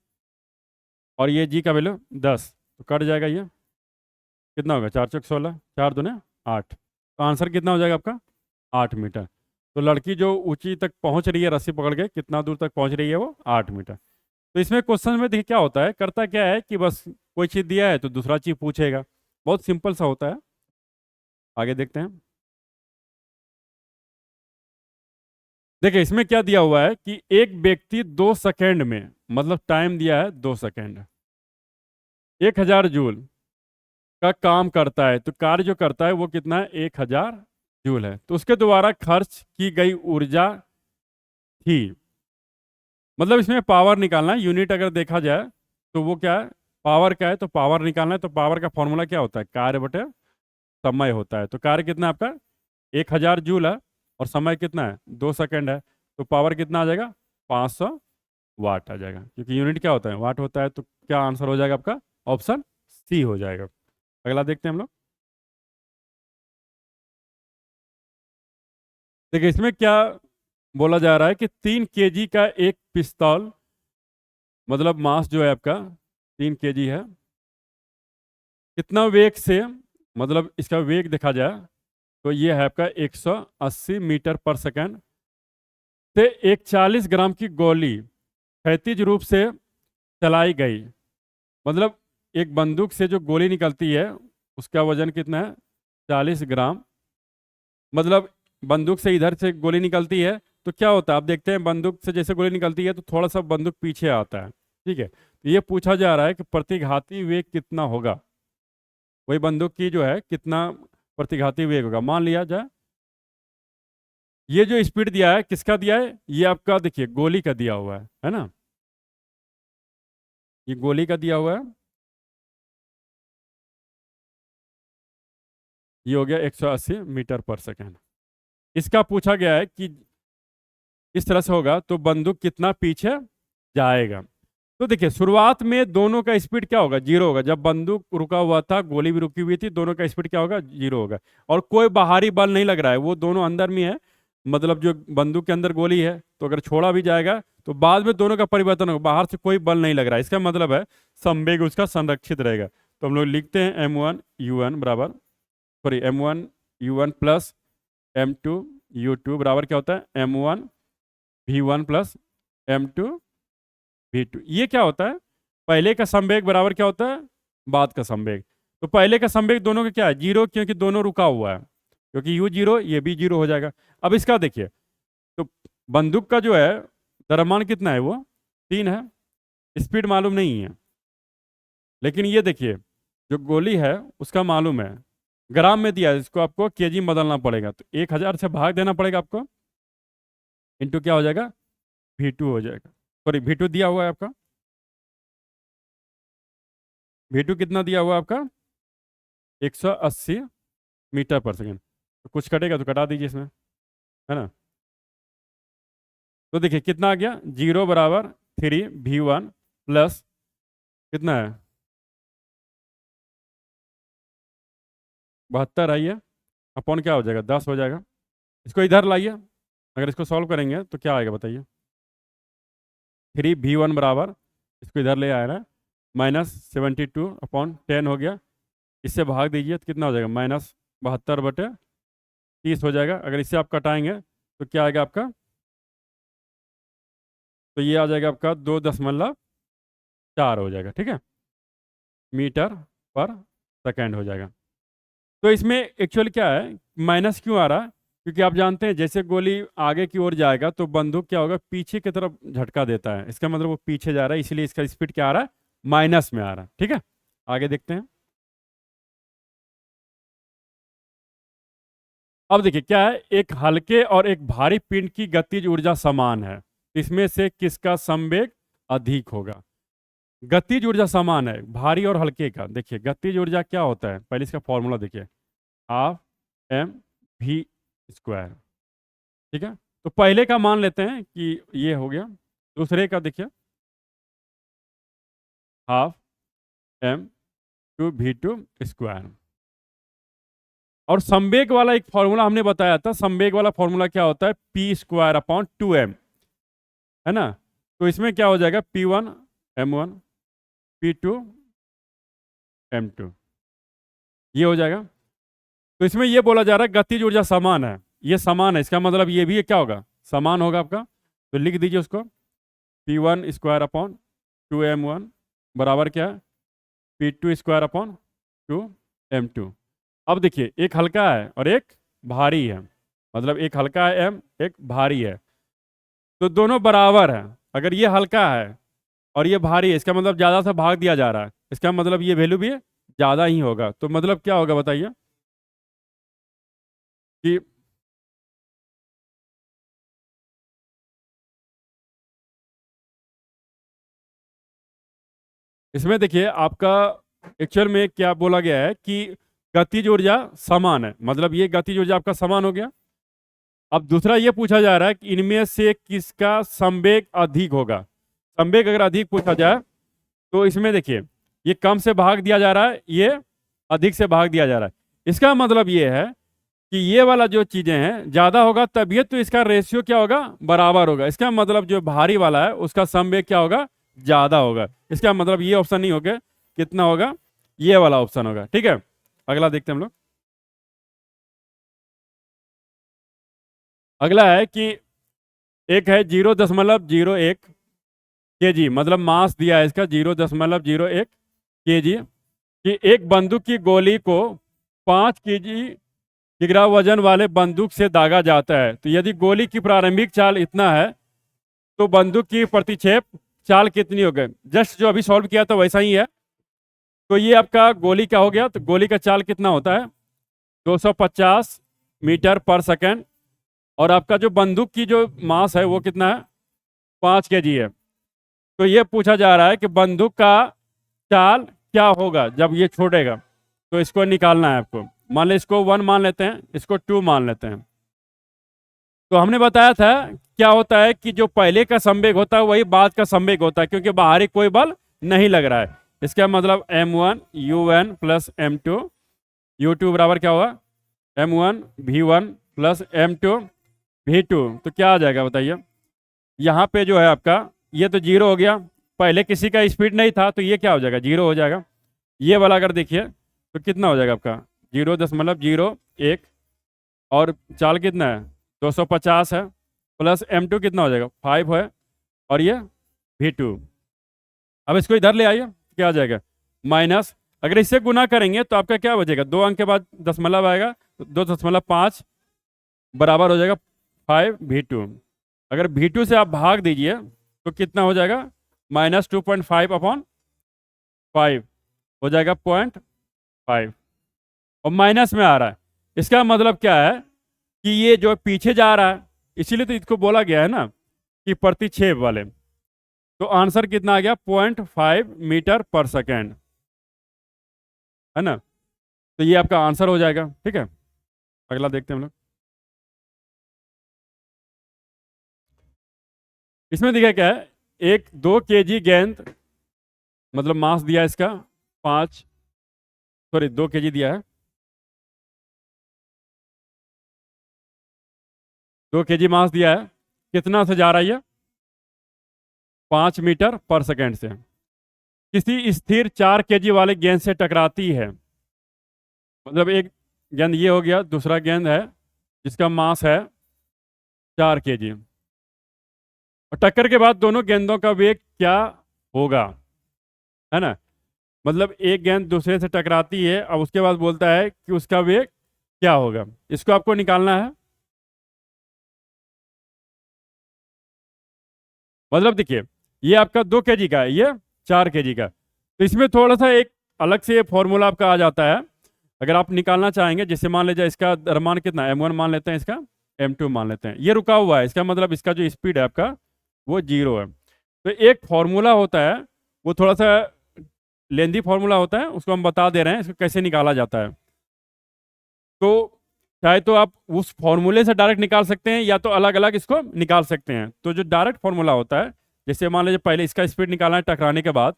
और ये जी का वैल्यू 10, तो कट जाएगा ये, कितना होगा 4 चौक 16, 4 दूने 8, तो आंसर कितना हो जाएगा आपका 8 मीटर। तो लड़की जो ऊंची तक पहुंच रही है रस्सी पकड़ के, कितना दूर तक पहुंच रही है वो 8 मीटर। तो इसमें क्वेश्चन में देखिए क्या होता है, करता क्या है कि बस कोई चीज़ दिया है तो दूसरा चीज़ पूछेगा, बहुत सिंपल सा होता है। आगे देखते हैं। देखिए इसमें क्या दिया हुआ है कि एक व्यक्ति 2 सेकेंड में, मतलब टाइम दिया है 2 सेकेंड, 1000 जूल का काम करता है। तो कार्य जो करता है वो कितना है 1000 जूल है। तो उसके द्वारा खर्च की गई ऊर्जा थी, मतलब इसमें पावर निकालना है, यूनिट अगर देखा जाए तो वो क्या है पावर का है, तो पावर निकालना है। तो पावर का फॉर्मूला क्या होता है, कार्य बटे समय होता है। तो कार्य कितना है आपका 1000 जूल है, और समय कितना है 2 सेकेंड है, तो पावर कितना आ जाएगा 500 वाट आ जाएगा, क्योंकि यूनिट क्या होता है वाट होता है। तो क्या आंसर हो जाएगा आपका ऑप्शन सी हो जाएगा। अगला देखते हैं हम लोग। देखिए इसमें क्या बोला जा रहा है कि 3 केजी का एक पिस्तौल, मतलब मास जो है आपका 3 केजी है, कितना वेग से, मतलब इसका वेग देखा जाए तो ये है आपका 180 मीटर पर सेकंड से एक 40 ग्राम की गोली क्षैतिज रूप से चलाई गई। मतलब एक बंदूक से जो गोली निकलती है उसका वजन कितना है 40 ग्राम, मतलब बंदूक से इधर से गोली निकलती है तो क्या होता है, आप देखते हैं बंदूक से जैसे गोली निकलती है तो थोड़ा सा बंदूक पीछे आता है, ठीक है। तो ये पूछा जा रहा है कि प्रतिघाती वेग कितना होगा, वही बंदूक की जो है कितना प्रतिघाती वेग होगा। मान लिया जाए ये जो स्पीड दिया है किसका दिया है, ये आपका देखिए गोली का दिया हुआ है ना, ये गोली का दिया हुआ है, ये हो गया 180 मीटर पर सेकेंड। इसका पूछा गया है कि इस तरह से होगा तो बंदूक कितना पीछे जाएगा। तो देखिए शुरुआत में दोनों का स्पीड क्या होगा, जीरो होगा। जब बंदूक रुका हुआ था, गोली भी रुकी हुई थी, दोनों का स्पीड क्या होगा, जीरो होगा। और कोई बाहरी बल नहीं लग रहा है, वो दोनों अंदर में है, मतलब जो बंदूक के अंदर गोली है, तो अगर छोड़ा भी जाएगा तो बाद में दोनों का परिवर्तन होगा, बाहर से कोई बल नहीं लग रहा है। इसका मतलब है संवेग उसका संरक्षित रहेगा। तो हम लोग लिखते हैं m1u1 बराबर, सॉरी m1u1 प्लस m2u2 बराबर क्या होता है, m1v1 प्लस m2v2। ये क्या होता है, पहले का संवेग बराबर क्या होता है, बाद का संवेग। तो पहले का संवेग दोनों का क्या है, जीरो, क्योंकि दोनों रुका हुआ है, क्योंकि u जीरो ये भी जीरो हो जाएगा। अब इसका देखिए, तो बंदूक का जो है द्रव्यमान कितना है, वो 3 है, स्पीड मालूम नहीं है। लेकिन ये देखिए जो गोली है उसका मालूम है, ग्राम में दिया है, इसको आपको केजी में बदलना पड़ेगा, तो 1000 से भाग देना पड़ेगा आपको, इंटू क्या हो जाएगा, v2 हो जाएगा। सॉरी v2 दिया हुआ है आपका, v2 कितना दिया हुआ है आपका, 180 मीटर पर सेकेंड। तो कुछ कटेगा तो कटा दीजिए इसमें, है ना। तो देखिए कितना आ गया, 0 बराबर 3v1 प्लस कितना है 72 आइए, अपॉन क्या हो जाएगा, 10 हो जाएगा। इसको इधर लाइए, अगर इसको सॉल्व करेंगे तो क्या आएगा बताइए, 3v1 बराबर, इसको इधर ले आया ना, -72/10 हो गया। इससे भाग दीजिए तो कितना हो जाएगा, -72/30 हो जाएगा। अगर इससे आप कटाएंगे तो क्या आएगा आपका, तो ये आ जाएगा आपका 2.4 हो जाएगा, ठीक है, मीटर पर सेकेंड हो जाएगा। तो इसमें एक्चुअल क्या है, माइनस क्यों आ रहा है, क्योंकि आप जानते हैं जैसे गोली आगे की ओर जाएगा तो बंदूक क्या होगा, पीछे की तरफ झटका देता है, इसका मतलब वो पीछे जा रहा है, इसलिए इसका स्पीड क्या आ रहा है, माइनस में आ रहा है, ठीक है। आगे देखते हैं। अब देखिए क्या है, एक हल्के और एक भारी पिंड की गतिज ऊर्जा समान है, इसमें से किसका संवेग अधिक होगा। गतिज ऊर्जा समान है भारी और हल्के का। देखिए गतिज ऊर्जा क्या होता है, पहले इसका फॉर्मूला देखिए, हाफ एम भी स्क्वायर, ठीक है। तो पहले का मान लेते हैं कि ये हो गया, दूसरे का देखिए हाफ m2v2 स्क्वायर। और संवेग वाला एक फॉर्मूला हमने बताया था, संवेग वाला फॉर्मूला क्या होता है, p²/2m, है ना। तो इसमें क्या हो जाएगा, p1 m1 p2 m2, ये हो जाएगा। तो इसमें ये बोला जा रहा है गतिज ऊर्जा समान है, ये समान है, इसका मतलब ये भी क्या होगा, समान होगा आपका। तो लिख दीजिए उसको, p1²/2m1 बराबर क्या है, p2²/2m2। अब देखिए एक हल्का है और एक भारी है, मतलब एक हल्का है m, एक भारी है, तो दोनों बराबर है। अगर ये हल्का है और ये भारी है, इसका मतलब ज़्यादा से भाग दिया जा रहा है, इसका मतलब ये वैल्यू भी ज़्यादा ही होगा। तो मतलब क्या होगा बताइए कि इसमें देखिए आपका एक्चुअल में क्या बोला गया है कि गतिज ऊर्जा समान है, मतलब ये गतिज ऊर्जा आपका समान हो गया। अब दूसरा ये पूछा जा रहा है कि इनमें से किसका संवेग अधिक होगा। संवेग अगर अधिक पूछा जाए तो इसमें देखिए ये कम से भाग दिया जा रहा है, ये अधिक से भाग दिया जा रहा है। इसका मतलब ये है कि ये वाला जो चीजें हैं ज्यादा होगा तभी तो इसका रेशियो क्या होगा, बराबर होगा। इसका मतलब जो भारी वाला है उसका संवेग क्या होगा, ज्यादा होगा। इसका मतलब ये ऑप्शन नहीं होगा, कितना होगा, ये वाला ऑप्शन होगा, ठीक है। अगला देखते हैं हम लोग। अगला है कि एक है 0.01 kg, मतलब मास दिया है इसका 0.01 kg, कि एक बंदूक की गोली को 5 kg किग्रा वजन वाले बंदूक से दागा जाता है। तो यदि गोली की प्रारंभिक चाल इतना है तो बंदूक की प्रतिक्षेप चाल कितनी हो गई? जस्ट जो अभी सॉल्व किया था वैसा ही है। तो ये आपका गोली का हो गया। तो गोली का चाल कितना होता है? 250 मीटर पर सेकेंड। और आपका जो बंदूक की जो मास है वो कितना है? 5 kg है। तो ये पूछा जा रहा है कि बंदूक का चाल क्या होगा जब ये छोड़ेगा। तो इसको निकालना है आपको। मान लो इसको 1 मान लेते हैं, इसको 2 मान लेते हैं। तो हमने बताया था क्या होता है कि जो पहले का संवेग होता है वही बाद का संवेग होता है, क्योंकि बाहरी कोई बल नहीं लग रहा है। इसका मतलब m1 u1 plus m2 u2 बराबर क्या होगा? m1 v1 plus m2 v2। तो क्या आ जाएगा बताइए? यहाँ पे जो है आपका ये तो 0 हो गया। पहले किसी का स्पीड नहीं था तो ये क्या हो जाएगा? 0 हो जाएगा। ये वाला अगर देखिए तो कितना हो जाएगा आपका? 0.01। और चाल कितना है? 250 है। प्लस m2 कितना हो जाएगा? 5 है। और ये v2। अब इसको इधर ले आइए, क्या आ जाएगा? माइनस, अगर इससे गुना करेंगे तो आपका क्या बचेगा? 2 अंक के बाद दशमलव आएगा, तो 2.5 बराबर हो जाएगा 5v2। अगर v2 से आप भाग दीजिए तो कितना हो जाएगा? -2.5/5 हो जाएगा 0.5। और माइनस में आ रहा है। इसका मतलब क्या है कि ये जो पीछे जा रहा है, इसीलिए तो इसको बोला गया है ना कि प्रतिक्षेप वाले। तो आंसर कितना आ गया? 0.5 मीटर पर सेकेंड, है ना। तो ये आपका आंसर हो जाएगा। ठीक है, अगला देखते हैं हम लोग। इसमें दिखा क्या है? एक 2 kg गेंद, मतलब मास दिया इसका 2 kg दिया है। 2 kg मास दिया है। कितना से जा रहा है ये? 5 मीटर पर सेकेंड से। किसी स्थिर 4 kg वाले गेंद से टकराती है। मतलब एक गेंद ये हो गया, दूसरा गेंद है जिसका मास है 4 kg। और टक्कर के बाद दोनों गेंदों का वेग क्या होगा, है ना। मतलब एक गेंद दूसरे से टकराती है, अब उसके बाद बोलता है कि उसका वेग क्या होगा। इसको आपको निकालना है। मतलब देखिए, ये आपका 2 kg का है, ये 4 kg का। तो इसमें थोड़ा सा एक अलग से फॉर्मूला आपका आ जाता है। अगर आप निकालना चाहेंगे, जैसे मान लीजिए इसका द्रव्यमान कितना, m1 मान लेते हैं, इसका m2 मान लेते हैं, ये रुका हुआ है, इसका मतलब इसका जो स्पीड है आपका वो 0 है। तो एक फॉर्मूला होता है, वो थोड़ा सा लेंदी फॉर्मूला होता है, उसको हम बता दे रहे हैं इसको कैसे निकाला जाता है। तो चाहे तो आप उस फॉर्मूले से डायरेक्ट निकाल सकते हैं या तो अलग अलग इसको निकाल सकते हैं। तो जो डायरेक्ट फॉर्मूला होता है, जैसे मान लीजिए पहले इसका स्पीड निकालना है टकराने के बाद,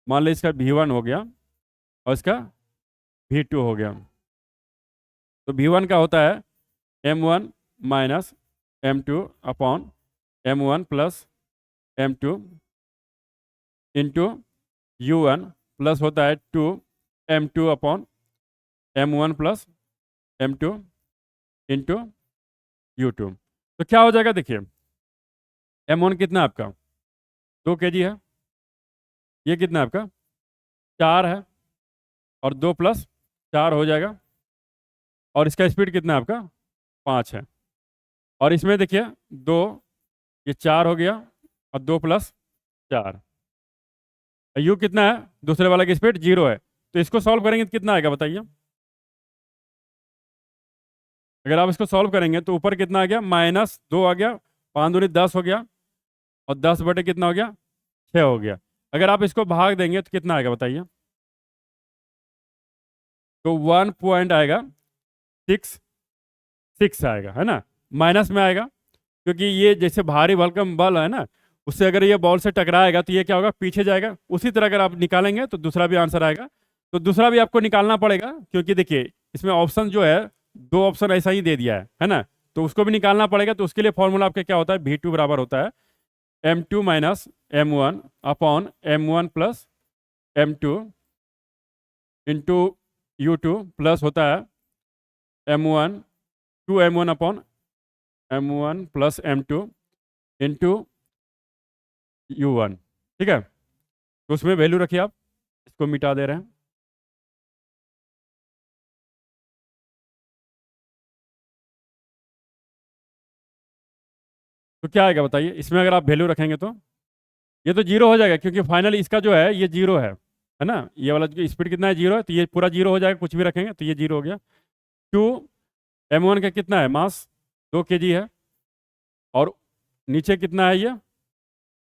मान लीजिए इसका v1 हो गया और इसका v2 हो गया। तो v1 का होता है m1 minus m2 upon m1 plus m2 into u1 plus होता है 2m2 upon m1 plus m2 into u2। तो क्या हो जाएगा देखिए, m1 कितना है आपका? 2 kg है। ये कितना है आपका? 4 है। और 2 + 4 हो जाएगा। और इसका स्पीड कितना है आपका? 5 है। और इसमें देखिए 2, ये 4 हो गया और 2 + 4। यू कितना है? दूसरे वाला की स्पीड 0 है। तो इसको सॉल्व करेंगे तो कितना आएगा बताइए? अगर आप इसको सॉल्व करेंगे तो ऊपर कितना आ गया? -2 आ गया, 5 दूनी 10 हो गया, और 10 बटे कितना हो गया? 6 हो गया। अगर आप इसको भाग देंगे तो कितना आएगा बताइए? तो 1 पॉइंट आएगा 6 आएगा, है ना। माइनस में आएगा क्योंकि ये जैसे भारी भरकम बल है ना, उससे अगर ये बॉल से टकराएगा तो ये क्या होगा? पीछे जाएगा। उसी तरह अगर आप निकालेंगे तो दूसरा भी आंसर आएगा। तो दूसरा भी आपको निकालना पड़ेगा, क्योंकि देखिए इसमें ऑप्शन जो है 2 ऑप्शन ऐसा ही दे दिया है ना। तो उसको भी निकालना पड़ेगा। तो उसके लिए फॉर्मूला आपका क्या होता है? v2 बराबर होता है m2 minus m1 upon m1 plus m2 into u2 plus होता है m1 2m1 upon m1 plus m2 into u1। ठीक है, तो उसमें वैल्यू रखिए आप, इसको मिटा दे रहे हैं। तो क्या आएगा बताइए, इसमें अगर आप वैल्यू रखेंगे तो ये तो जीरो हो जाएगा, क्योंकि फाइनल इसका जो है ये जीरो है ना, ये वाला जो स्पीड कितना है, जीरो है, तो ये पूरा जीरो हो जाएगा, कुछ भी रखेंगे तो ये जीरो हो गया। टू M1 का कितना है मास, 2 kg है, और नीचे कितना है ये,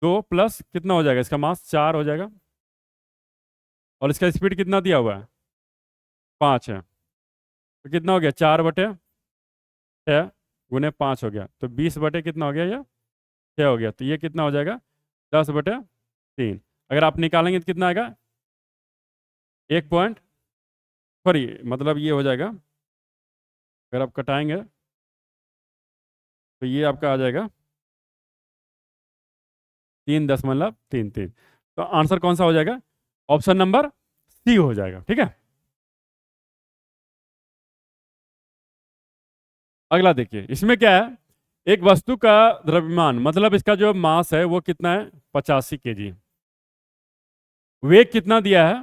2 प्लस कितना हो जाएगा, इसका मास 4 हो जाएगा, और इसका स्पीड कितना दिया हुआ है, 5 है, तो कितना हो गया, 4/6 × 5 हो गया, तो 20 कितना हो गया, ये 6 हो गया, तो ये कितना हो जाएगा, 10/3। अगर आप निकालेंगे तो कितना आएगा, 1 पॉइंट, सॉरी मतलब ये हो जाएगा, अगर आप कटाएंगे तो ये आपका आ जाएगा 3.33। तो आंसर कौन सा हो जाएगा, ऑप्शन नंबर सी हो जाएगा। ठीक है, अगला देखिए, इसमें क्या है, एक वस्तु का द्रव्यमान मतलब इसका जो मास है वो कितना है, 85 kg, वेग कितना दिया है,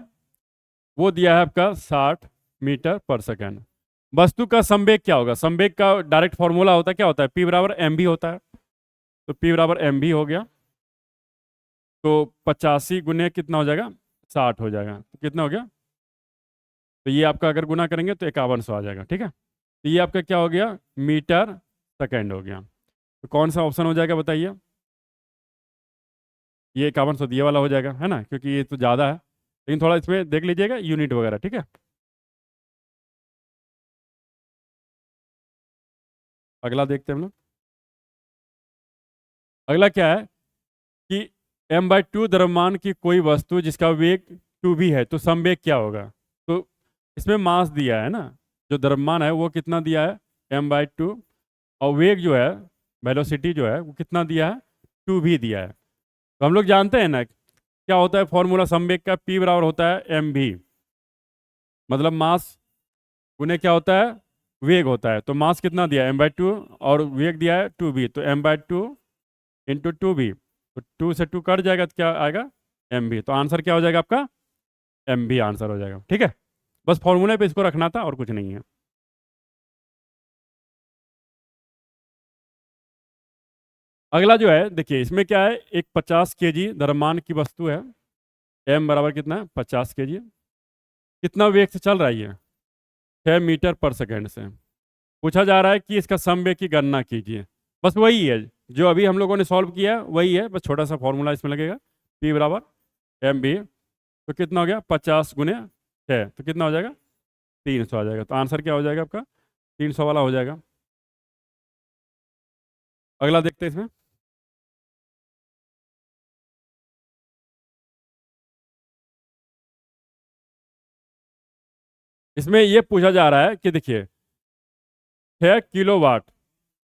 वो दिया है आपका 60 मीटर पर सेकेंड। वस्तु का संवेग क्या होगा, संवेग का डायरेक्ट फॉर्मूला होता है, क्या होता है, P बराबर mv होता है, तो P बराबर mv हो गया, तो 85 गुने कितना हो जाएगा, 60 हो जाएगा, तो कितना हो गया, तो ये आपका अगर गुना करेंगे तो 5100 आ जाएगा। ठीक है, तो ये आपका क्या हो गया, मीटर सेकेंड हो गया, तो कौन सा ऑप्शन हो जाएगा बताइए, ये 5100 ये वाला हो जाएगा, है ना, क्योंकि ये तो ज़्यादा है, लेकिन थोड़ा इसमें देख लीजिएगा यूनिट वगैरह। ठीक है, अगला देखते हैं हम लोग। अगला क्या है कि m/2 द्रव्यमान की कोई वस्तु जिसका वेग 2v है, तो संवेग क्या होगा, तो इसमें मास दिया है ना, जो द्रव्यमान है वो कितना दिया है, m/2, और वेग जो है, वेलोसिटी जो है वो कितना दिया है, 2v दिया है। तो हम लोग जानते हैं ना क्या होता है फॉर्मूला संवेग का, P बराबर होता है mv, मतलब मास गुने क्या होता है, वेग होता है, तो मास कितना दिया है m/2, और वेग दिया है 2v, तो m/2 इंटू 2v, तो 2 से 2 कट जाएगा तो क्या आएगा, mv, तो आंसर क्या हो जाएगा आपका, mv आंसर हो जाएगा। ठीक है, बस फॉर्मूले पे इसको रखना था और कुछ नहीं है। अगला जो है देखिए, इसमें क्या है, एक 50 kg द्रव्यमान की वस्तु है, m बराबर कितना है, 50 kg, कितना वेग से चल रहा है ये, 6 मीटर पर सेकेंड से, पूछा जा रहा है कि इसका समवेग की गणना कीजिए। बस वही है जो अभी हम लोगों ने सॉल्व किया, वही है, बस छोटा सा फॉर्मूला इसमें लगेगा, P बराबर mv, तो कितना हो गया, 50 × 6, तो कितना हो जाएगा, 300 आ जाएगा, तो आंसर क्या हो जाएगा आपका, 300 वाला हो जाएगा। अगला देखते हैं इसमें। इसमें ये पूछा जा रहा है कि देखिए 6 किलोवाट,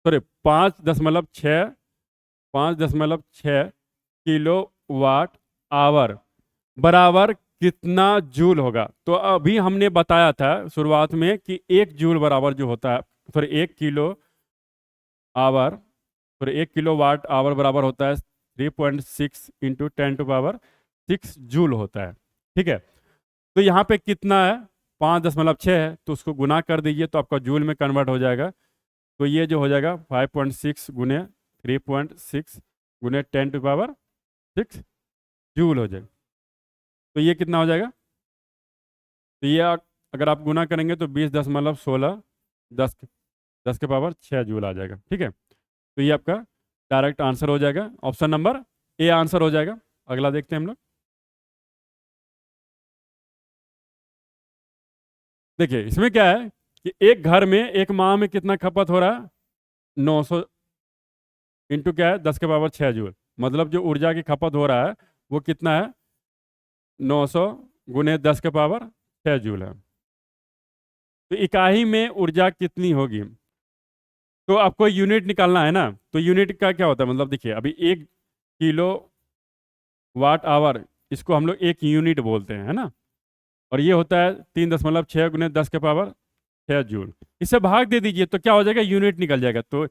सॉरी 5.6 किलोवाट आवर बराबर कितना जूल होगा। तो अभी हमने बताया था शुरुआत में कि 1 जूल बराबर जो होता है, sorry 1 kilo hour, sorry 1 kilowatt hour बराबर होता है 3.6 इंटू 10⁻6 जूल होता है। ठीक है, तो यहाँ पे कितना है, 5.6 है, तो उसको गुना कर दीजिए तो आपका जूल में कन्वर्ट हो जाएगा, तो ये जो हो जाएगा 5.6 गुने 3.6 गुने 10⁻6 जूल हो जाएगा, तो ये कितना हो जाएगा, तो ये अगर आप गुना करेंगे तो 20.16 10 10⁻6 जूल आ जाएगा। ठीक है, तो ये आपका डायरेक्ट आंसर हो जाएगा, ऑप्शन नंबर ए आंसर हो जाएगा। अगला देखते हैं हम लोग। देखिए इसमें क्या है कि एक घर में एक माह में कितना खपत हो रहा है, 900 इंटू क्या है, 10⁻6 जूल, मतलब जो ऊर्जा की खपत हो रहा है वो कितना है, 900 गुने 10⁻6 जूल है। तो इकाई में ऊर्जा कितनी होगी, तो आपको यूनिट निकालना है ना, तो यूनिट का क्या होता है, मतलब देखिए अभी 1 किलो वाट आवर, इसको हम लोग 1 यूनिट बोलते हैं, है ना, और ये होता है 3.6 गुने 10⁻6 जूल, इससे भाग दे दीजिए तो क्या हो जाएगा, यूनिट निकल जाएगा, तो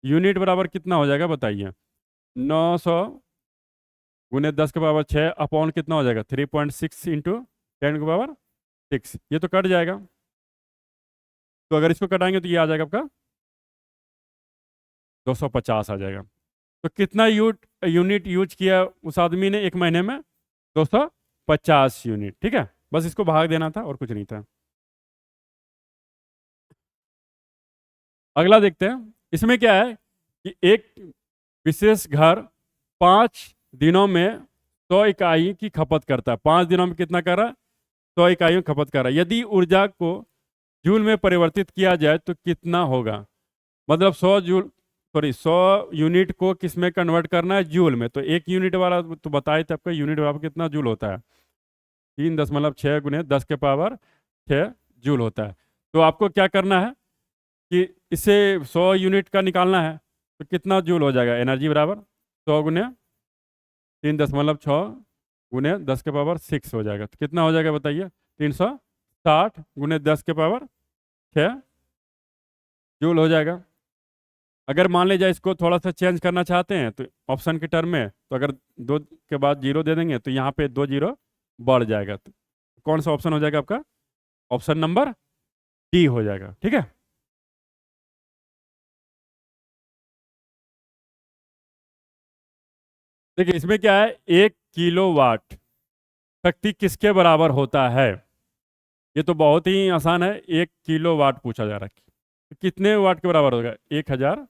यूनिट बराबर कितना हो जाएगा बताइए, 900 गुने 10⁻6 अपॉन कितना हो जाएगा, 3.6 इंटू 10⁻6, ये तो कट जाएगा, तो अगर इसको कटाएंगे तो ये आ जाएगा आपका 250 आ जाएगा। तो कितना यूनिट यूज किया उस आदमी ने एक महीने में? 250 यूनिट। ठीक है, बस इसको भाग देना था और कुछ नहीं था। अगला देखते हैं। इसमें क्या है कि एक विशेष घर 5 दिनों में 100 इकाई की खपत करता है। 5 दिनों में कितना कर रहा है? 100 इकाइयों की खपत कर रहा है। यदि ऊर्जा को जूल में परिवर्तित किया जाए तो कितना होगा? मतलब 100 यूनिट को किस में कन्वर्ट करना है? जूल में। तो 1 यूनिट वाला तो बताए थे आपका, यूनिट बराबर कितना जूल होता है? 3.6 गुने 10⁻6 जूल होता है। तो आपको क्या करना है कि इसे 100 यूनिट का निकालना है, तो कितना जूल हो जाएगा? एनर्जी बराबर 100 गुने 3.6 गुने 10⁻6 हो जाएगा। तो कितना हो जाएगा बताइए? 360 गुने 10⁻6 जूल हो जाएगा। अगर मान लीजिए इसको थोड़ा सा चेंज करना चाहते हैं तो ऑप्शन के टर्म में, तो अगर 2 के बाद 0 दे देंगे तो यहाँ पे 2 0 बढ़ जाएगा। तो कौन सा ऑप्शन हो जाएगा आपका? ऑप्शन नंबर डी हो जाएगा। ठीक है, देखिए इसमें क्या है, 1 किलोवाट शक्ति किसके बराबर होता है? ये तो बहुत ही आसान है। 1 किलोवाट पूछा जा रहा है, तो कितने वाट के बराबर होगा? 1000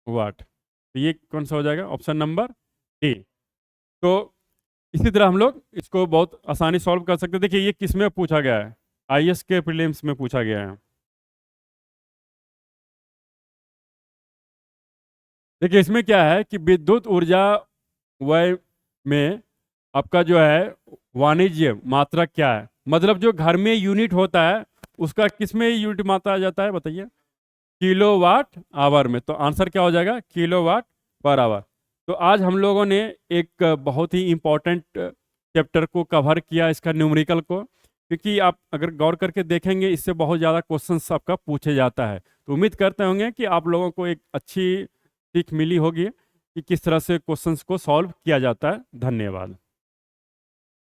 वाट। तो ये कौन सा हो जाएगा? Option number D. तो इसी तरह हम लोग इसको बहुत आसानी सॉल्व कर सकते हैं। देखिए ये किस में पूछा गया है? आईएएस के प्रीलिम्स में पूछा गया है। देखिए इसमें क्या है कि विद्युत ऊर्जा व्यय में आपका जो है वाणिज्य मात्रक क्या है? मतलब जो घर में यूनिट होता है उसका किस में यूनिट मात्रा आ जाता है बताइए? किलोवाट आवर में। तो आंसर क्या हो जाएगा? Kilowatt per hour. तो आज हम लोगों ने एक बहुत ही इंपॉर्टेंट चैप्टर को कवर किया, इसका न्यूमेरिकल को, क्योंकि आप अगर गौर करके देखेंगे इससे बहुत ज़्यादा क्वेश्चंस आपका पूछे जाता है। तो उम्मीद करते होंगे कि आप लोगों को एक अच्छी सीख मिली होगी कि किस तरह से क्वेश्चंस को सॉल्व किया जाता है। धन्यवाद।